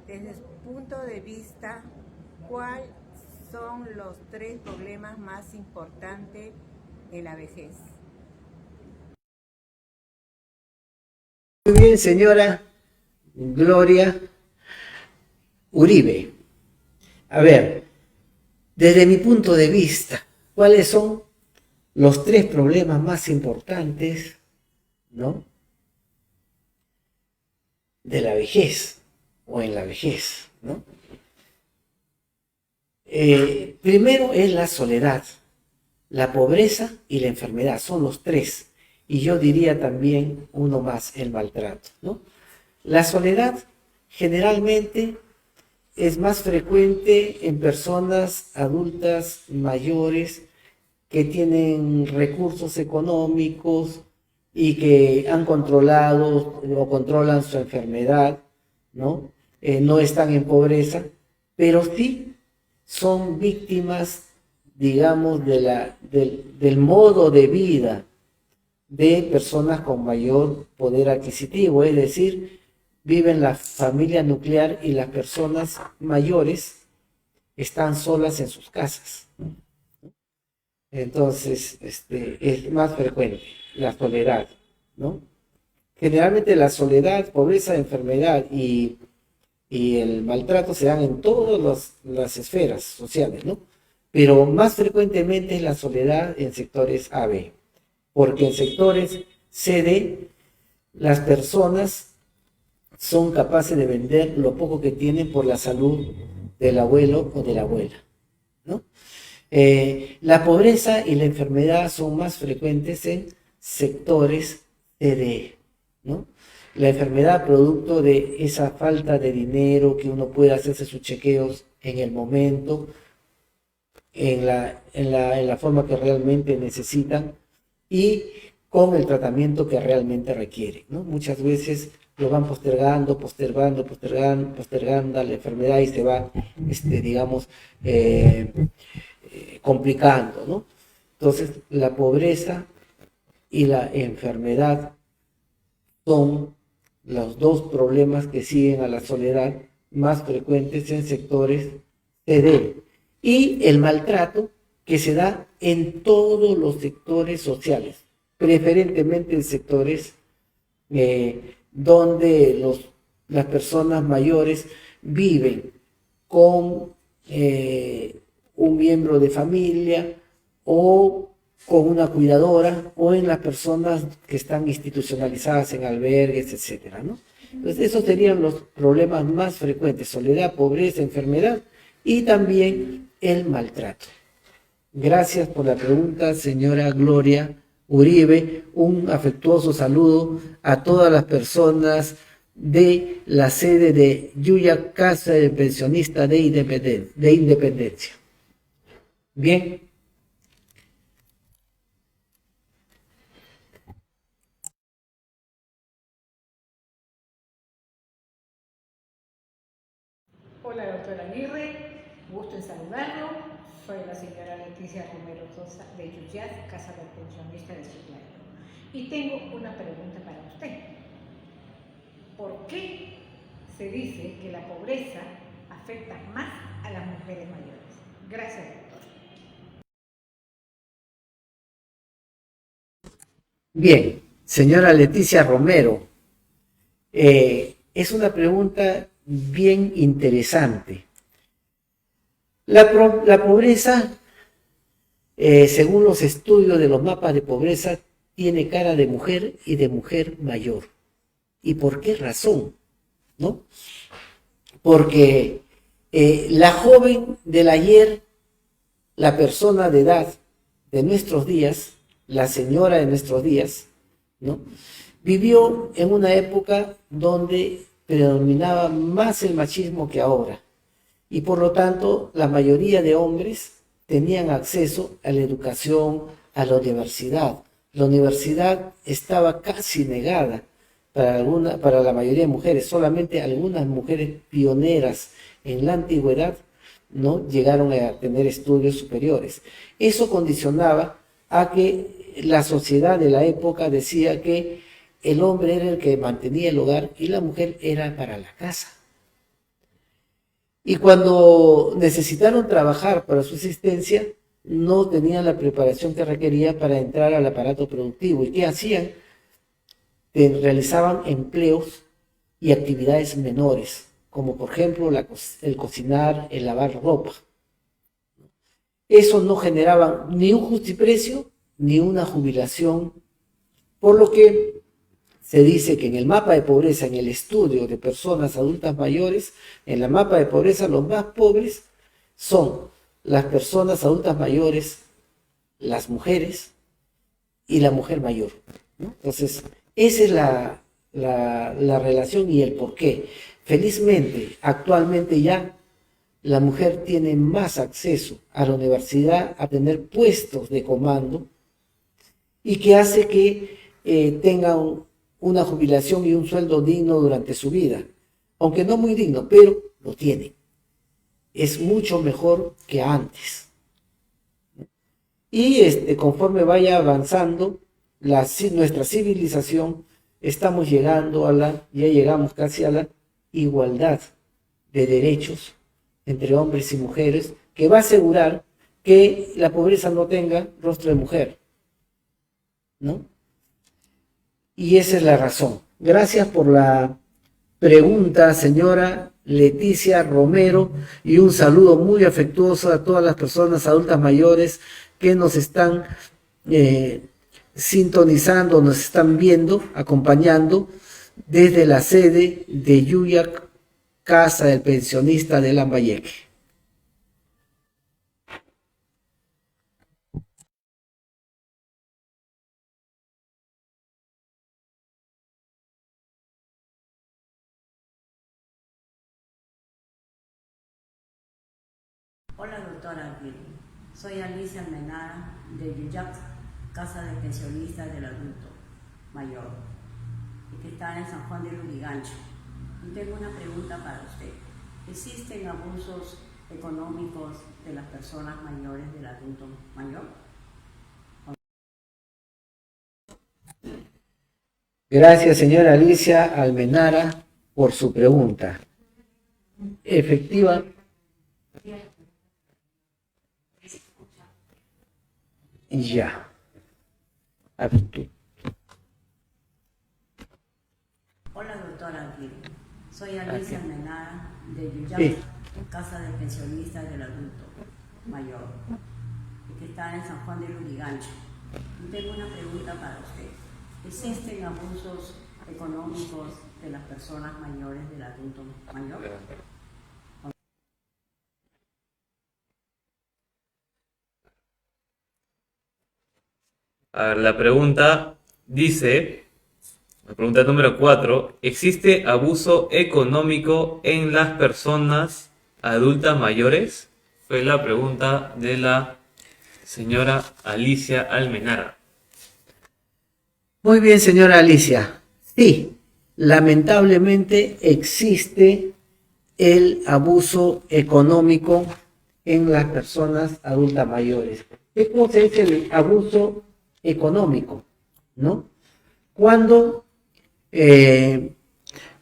Desde su punto de vista, ¿cuáles son los 3 problemas más importantes en la vejez? Muy bien, señora Gloria Uribe. A ver, desde mi punto de vista, ¿cuáles son los 3 problemas más importantes, ¿no?, de la vejez o en la vejez, ¿no? Primero es la soledad, la pobreza y la enfermedad, son los 3. Y yo diría también uno más, el maltrato, ¿no? La soledad generalmente es más frecuente en personas adultas mayores que tienen recursos económicos y que han controlado o controlan su enfermedad, ¿no? No están en pobreza, pero sí son víctimas, digamos, del modo de vida de personas con mayor poder adquisitivo, es decir, viven la familia nuclear y las personas mayores están solas en sus casas. Entonces, es más frecuente la soledad, ¿no? Generalmente la soledad, pobreza, enfermedad y el maltrato se dan en todas las esferas sociales, ¿no? Pero más frecuentemente es la soledad en sectores AB, porque en sectores CD las personas son capaces de vender lo poco que tienen por la salud del abuelo o de la abuela, ¿no? La pobreza y la enfermedad son más frecuentes en sectores CDE, ¿no? La enfermedad producto de esa falta de dinero, que uno puede hacerse sus chequeos en el momento, en la forma que realmente necesitan y con el tratamiento que realmente requieren, ¿no? Muchas veces lo van postergando la enfermedad y se va, digamos, complicando, ¿no? Entonces, la pobreza y la enfermedad son los 2 problemas que siguen a la soledad más frecuentes en sectores CD. Y el maltrato que se da en todos los sectores sociales, preferentemente en sectores donde las personas mayores viven con un miembro de familia o con una cuidadora, o en las personas que están institucionalizadas en albergues, etcétera, ¿no? Entonces, esos serían los problemas más frecuentes: soledad, pobreza, enfermedad y también el maltrato. Gracias por la pregunta, señora Gloria Uribe. Un afectuoso saludo a todas las personas de la sede de Yuya, Casa de Pensionista de Independencia. Bien. Hola, doctora Aguirre, gusto en saludarlo. Soy la señora Leticia Romero Sosa de Yuyat, Casa del Pensionista de Chiclayo. Y tengo una pregunta para usted. ¿Por qué se dice que la pobreza afecta más a las mujeres mayores? Gracias, doctor. Bien, señora Leticia Romero, es una pregunta bien interesante. La pobreza, según los estudios de los mapas de pobreza, tiene cara de mujer y de mujer mayor. ¿Y por qué razón? ¿No? Porque la joven del ayer, la persona de edad de nuestros días, la señora de nuestros días, ¿no?, vivió en una época donde predominaba más el machismo que ahora. Y por lo tanto, la mayoría de hombres tenían acceso a la educación, a la universidad. La universidad estaba casi negada para la mayoría de mujeres. Solamente algunas mujeres pioneras en la antigüedad no llegaron a tener estudios superiores. Eso condicionaba a que la sociedad de la época decía que el hombre era el que mantenía el hogar y la mujer era para la casa. Y cuando necesitaron trabajar para su existencia, no tenían la preparación que requería para entrar al aparato productivo. ¿Y qué hacían? Realizaban empleos y actividades menores, como por ejemplo el cocinar, el lavar ropa. Eso no generaba ni un justiprecio ni una jubilación, por lo que se dice que en el mapa de pobreza, en el estudio de personas adultas mayores, en el mapa de pobreza los más pobres son las personas adultas mayores, las mujeres y la mujer mayor, ¿no? Entonces, esa es la relación y el porqué. Felizmente, actualmente ya la mujer tiene más acceso a la universidad, a tener puestos de comando, y que hace que tenga una jubilación y un sueldo digno durante su vida, aunque no muy digno, pero lo tiene. Es mucho mejor que antes. Y conforme vaya avanzando nuestra civilización, estamos llegando ya llegamos casi a la igualdad de derechos entre hombres y mujeres, que va a asegurar que la pobreza no tenga rostro de mujer, ¿no? Y esa es la razón. Gracias por la pregunta, señora Leticia Romero, y un saludo muy afectuoso a todas las personas adultas mayores que nos están sintonizando, nos están viendo, acompañando desde la sede de Yuyac, Casa del Pensionista de Lambayeque. Hola, doctora Aguirre. Soy Alicia Almenara de Yuyac, Casa de Pensionistas del Adulto Mayor, que está en San Juan de Lurigancho. Y tengo una pregunta para usted. ¿Existen abusos económicos de las personas mayores del adulto mayor? Gracias, señora Alicia Almenara, por su pregunta. Efectiva. Ya. A ver, tú. Hola, doctora Aguirre. Soy Alicia Almenara de Yuyac, Sí. Casa de Pensionistas del Adulto Mayor, que está en San Juan de Lurigancho. Y tengo una pregunta para usted. ¿Existen abusos económicos de las personas mayores del adulto mayor? A ver, la pregunta dice, la pregunta número 4, ¿existe abuso económico en las personas adultas mayores? Fue la pregunta de la señora Alicia Almenara. Muy bien, señora Alicia. Sí, lamentablemente existe el abuso económico en las personas adultas mayores. ¿Qué cosa es el abuso económico? ¿No? Cuando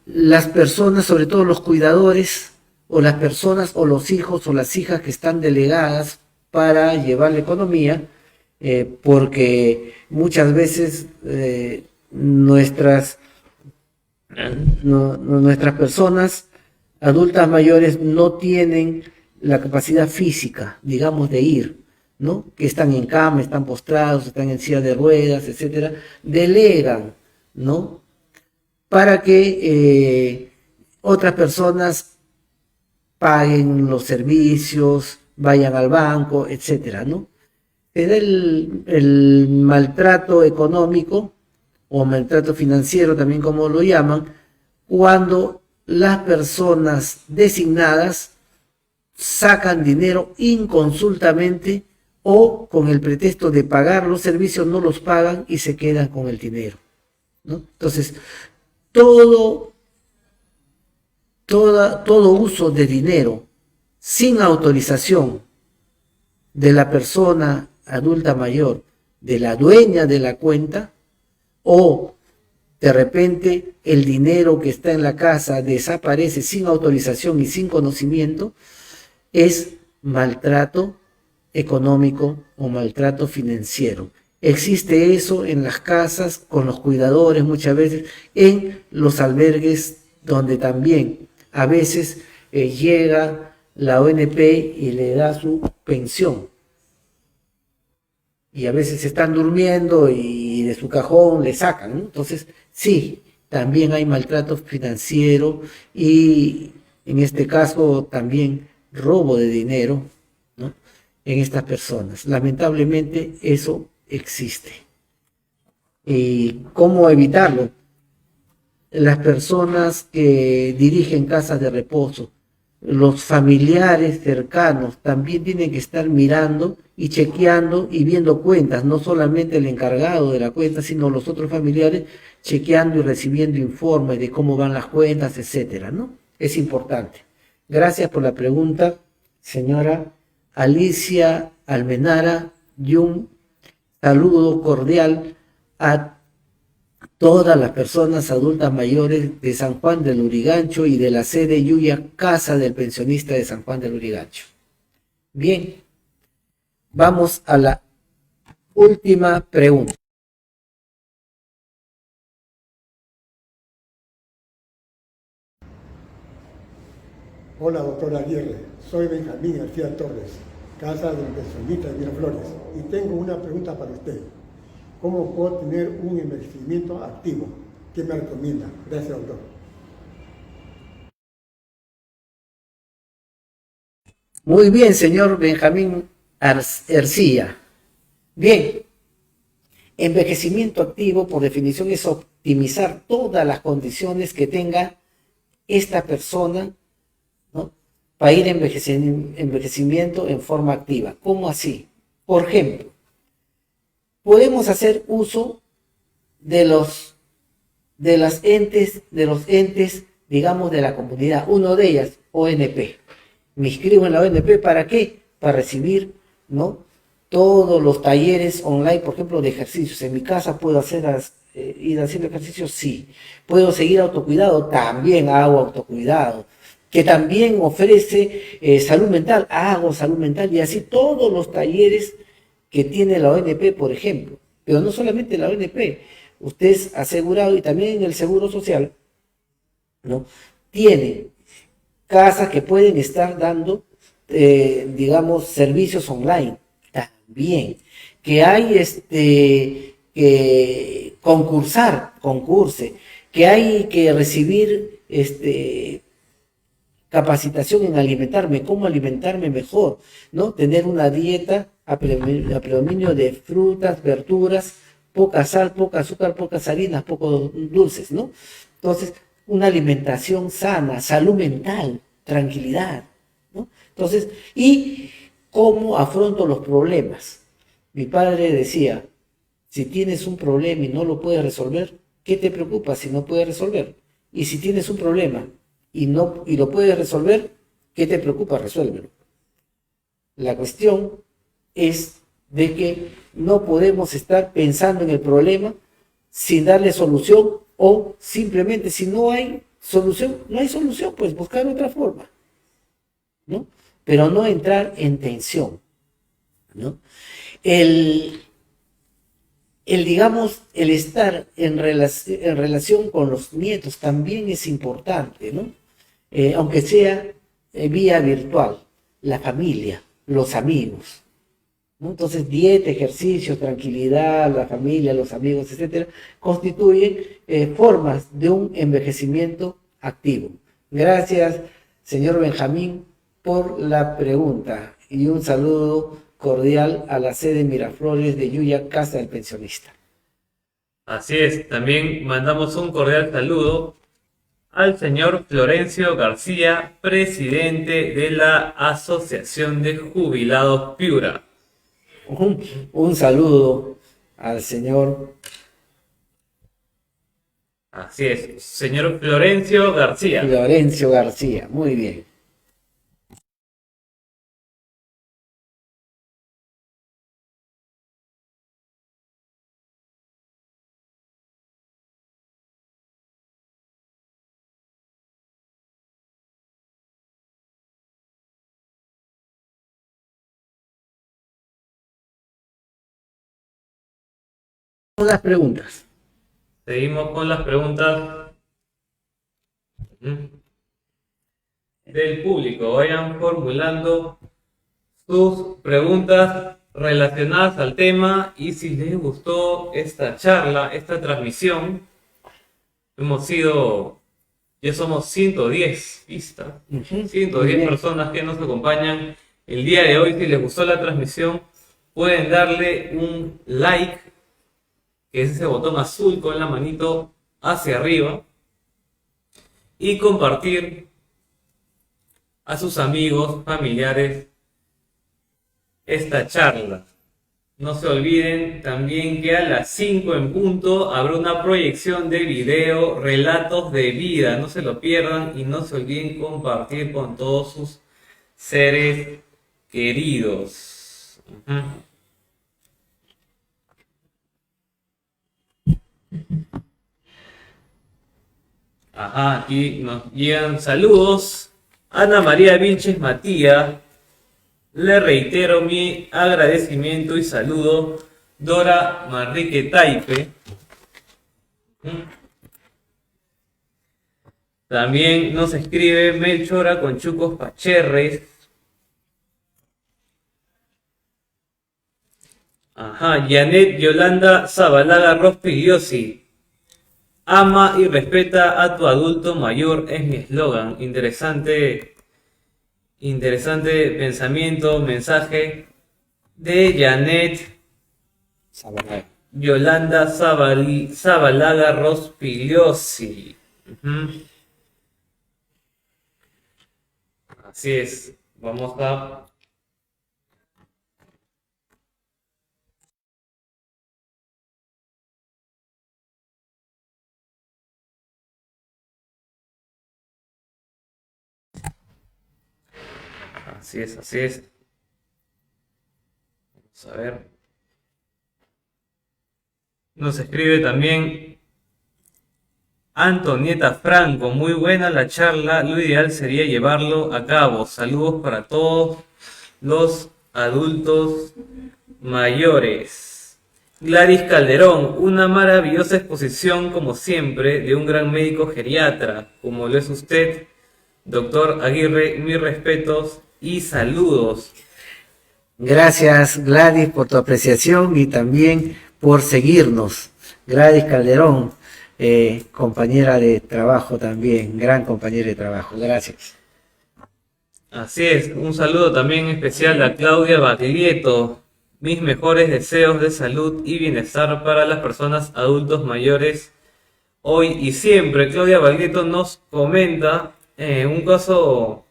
las personas, sobre todo los cuidadores, o las personas o los hijos o las hijas que están delegadas para llevar la economía, porque muchas veces nuestras personas adultas mayores no tienen la capacidad física, digamos, de ir, ¿no? Que están en cama, están postrados, están en silla de ruedas, etcétera, delegan, ¿no? Para que otras personas paguen los servicios, vayan al banco, etcétera, ¿no? Se da el maltrato económico o maltrato financiero, también como lo llaman, cuando las personas designadas sacan dinero inconsultamente o con el pretexto de pagar los servicios no los pagan y se quedan con el dinero, ¿no? Entonces, todo uso de dinero sin autorización de la persona adulta mayor, de la dueña de la cuenta, o de repente el dinero que está en la casa desaparece sin autorización y sin conocimiento, es maltrato económico o maltrato financiero. Existe eso en las casas, con los cuidadores muchas veces, en los albergues donde también a veces llega la ONP y le da su pensión. Y a veces están durmiendo y de su cajón le sacan, ¿no? Entonces, sí, también hay maltrato financiero y en este caso también robo de dinero, ¿no? En estas personas. Lamentablemente eso existe. ¿Y cómo evitarlo? Las personas que dirigen casas de reposo, los familiares cercanos también tienen que estar mirando y chequeando y viendo cuentas, no solamente el encargado de la cuenta, sino los otros familiares chequeando y recibiendo informes de cómo van las cuentas, etcétera, ¿no? Es importante. Gracias por la pregunta, señora Alicia Almenara, y un saludo cordial a todas las personas adultas mayores de San Juan del Lurigancho y de la sede Yuya, Casa del Pensionista de San Juan del Lurigancho. Bien, vamos a la última pregunta. Hola, doctora Aguirre. Soy Benjamín García Torres, Casa del Pensionista de Miraflores, y tengo una pregunta para usted. ¿Cómo puedo tener un envejecimiento activo? ¿Qué me recomienda? Gracias, doctor. Muy bien, señor Benjamín Ercilla. Bien, envejecimiento activo, por definición, es optimizar todas las condiciones que tenga esta persona, ¿no?, para ir envejecimiento en forma activa. ¿Cómo así? Por ejemplo, podemos hacer uso de los entes, digamos, de la comunidad. Uno de ellas, ONP. Me inscribo en la ONP, ¿para qué? Para recibir, ¿no?, todos los talleres online, por ejemplo, de ejercicios. En mi casa puedo ir haciendo ejercicios, sí. Puedo seguir autocuidado, también hago autocuidado. Que también ofrece salud mental, hago salud mental, y así todos los talleres que tiene la ONP, por ejemplo. Pero no solamente la ONP, usted es asegurado y también en el Seguro Social, ¿no?, tiene casas que pueden estar dando, digamos, servicios online. También, que hay que concurse, que hay que recibir capacitación en alimentarme, cómo alimentarme mejor, ¿no? Tener una dieta a predominio de frutas, verduras, poca sal, poca azúcar, pocas harinas, pocos dulces, ¿no? Entonces, una alimentación sana, salud mental, tranquilidad, ¿no? Entonces, y cómo afronto los problemas. Mi padre decía, si tienes un problema y no lo puedes resolver, ¿qué te preocupa si no puedes resolver? Y si tienes un problema y lo puedes resolver, ¿qué te preocupa? Resuélvelo. La cuestión es de que no podemos estar pensando en el problema sin darle solución, o simplemente si no hay solución, no hay solución, pues buscar otra forma, ¿no? Pero no entrar en tensión, ¿no? Digamos, el estar en relación con los nietos también es importante, ¿no? Aunque sea vía virtual, la familia, los amigos, ¿no? Entonces, dieta, ejercicio, tranquilidad, la familia, los amigos, etcétera, constituyen formas de un envejecimiento activo. Gracias, señor Benjamín, por la pregunta, y un saludo cordial a la sede Miraflores de Yuya, Casa del Pensionista. Así es, también mandamos un cordial saludo al señor Florencio García, presidente de la Asociación de Jubilados Piura. Un saludo al señor. Así es, señor Florencio García. Florencio García, muy bien. Las preguntas. Seguimos con las preguntas del público. Vayan formulando sus preguntas relacionadas al tema, y si les gustó esta charla, esta transmisión, ya somos 110 vistas, 110 personas que nos acompañan el día de hoy. Si les gustó la transmisión, pueden darle un like, que es ese botón azul con la manito hacia arriba, y compartir a sus amigos, familiares, esta charla. No se olviden también que a las 5 en punto habrá una proyección de video, relatos de vida. No se lo pierdan, y no se olviden compartir con todos sus seres queridos. Ajá, aquí nos llegan saludos. Ana María Vilches Matías, le reitero mi agradecimiento y saludo. Dora Manrique Taipe. También nos escribe Melchora Conchucos Pacherres. Ajá, Janet Yolanda Zabalaga Rospigliosi. Ama y respeta a tu adulto mayor es mi eslogan. Interesante pensamiento, mensaje de Janet Yolanda Zabalaga Rospigliosi. Así es, vamos a... Así es, así es. Vamos a ver. Nos escribe también Antonieta Franco. Muy buena la charla. Lo ideal sería llevarlo a cabo. Saludos para todos los adultos mayores. Gladys Calderón. Una maravillosa exposición, como siempre, de un gran médico geriatra, como lo es usted, doctor Aguirre. Mis respetos y saludos. Gracias, Gladys, por tu apreciación y también por seguirnos. Gladys Calderón, compañera de trabajo también, gran compañera de trabajo. Gracias. Así es, un saludo también especial a Claudia Baglietto. Mis mejores deseos de salud y bienestar para las personas adultos mayores hoy y siempre. Claudia Baglietto nos comenta un caso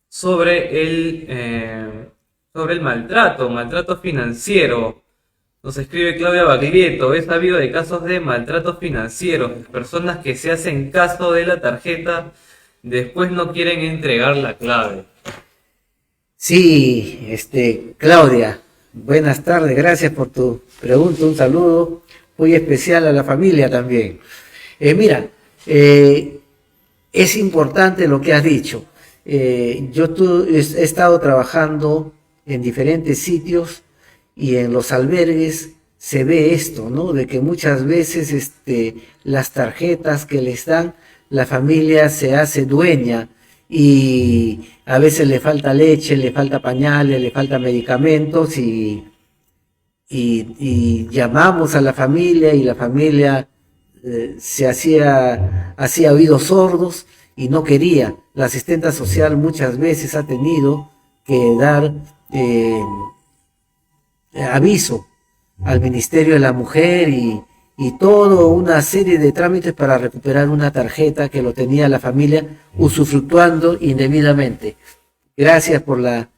sobre el maltrato financiero. Nos escribe Claudia Baglietto, he sabido de casos de maltrato financiero, personas que se hacen caso de la tarjeta, después no quieren entregar la clave. Sí, Claudia, buenas tardes, gracias por tu pregunta, un saludo muy especial a la familia también. Mira, es importante lo que has dicho. He estado trabajando en diferentes sitios y en los albergues se ve esto, ¿no? De que muchas veces las tarjetas que les dan, la familia se hace dueña y a veces le falta leche, le falta pañales, le falta medicamentos y llamamos a la familia y la familia se hacía oídos sordos y no quería. La asistenta social muchas veces ha tenido que dar aviso al Ministerio de la Mujer y toda una serie de trámites para recuperar una tarjeta que lo tenía la familia usufructuando indebidamente. Gracias por la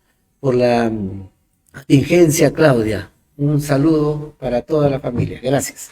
contingencia, Claudia. Un saludo para toda la familia. Gracias.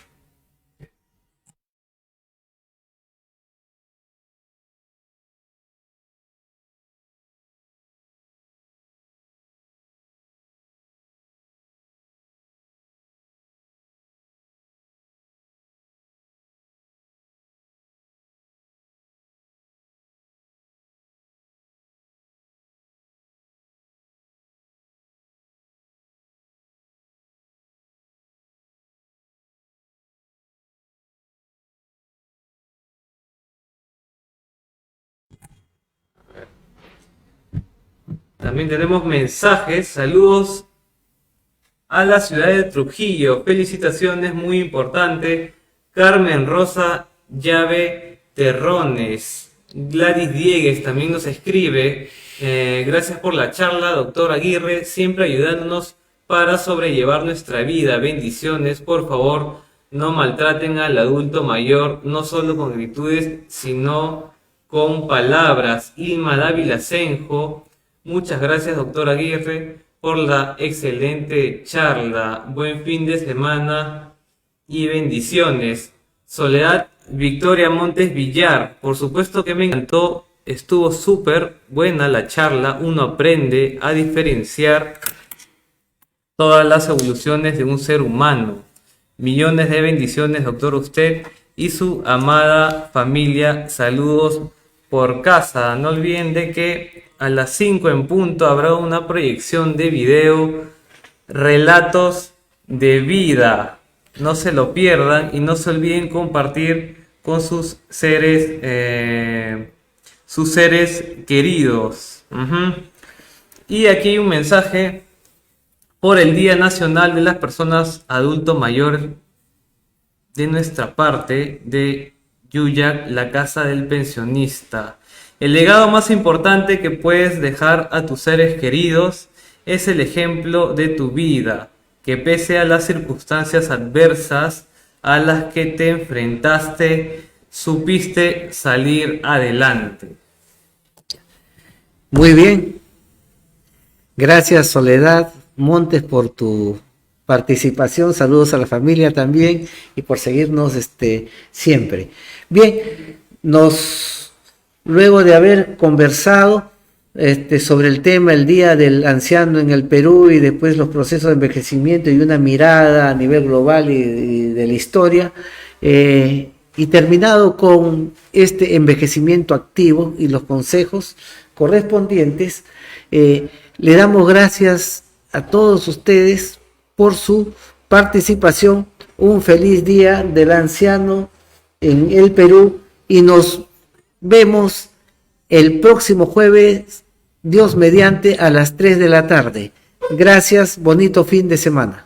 También tenemos mensajes, saludos a la ciudad de Trujillo, felicitaciones, muy importante. Carmen Rosa Llave Terrones, Gladys Diegues también nos escribe, gracias por la charla, doctor Aguirre, siempre ayudándonos para sobrellevar nuestra vida, bendiciones, por favor, no maltraten al adulto mayor, no solo con actitudes, sino con palabras. Ilma Dávila Senjo, muchas gracias, doctor Aguirre, por la excelente charla. Buen fin de semana y bendiciones. Soledad Victoria Montes Villar, por supuesto que me encantó, estuvo súper buena la charla. Uno aprende a diferenciar todas las evoluciones de un ser humano. Millones de bendiciones, doctor, usted y su amada familia. Saludos por casa. No olviden de que a las 5 en punto habrá una proyección de video, relatos de vida. No se lo pierdan y no se olviden compartir con sus seres queridos. Y aquí hay un mensaje por el Día Nacional de las Personas Adulto Mayor de nuestra parte de Yuyak, la Casa del Pensionista. El legado más importante que puedes dejar a tus seres queridos es el ejemplo de tu vida, que pese a las circunstancias adversas a las que te enfrentaste, supiste salir adelante. Muy bien. Gracias, Soledad Montes, por tu participación. Saludos a la familia también y por seguirnos siempre. Bien, luego de haber conversado sobre el tema, el Día del Anciano en el Perú y después los procesos de envejecimiento y una mirada a nivel global y de la historia, y terminado con este envejecimiento activo y los consejos correspondientes, le damos gracias a todos ustedes por su participación. Un feliz Día del Anciano en el Perú y nos vemos el próximo jueves, Dios mediante, a las 3 de la tarde. Gracias, bonito fin de semana.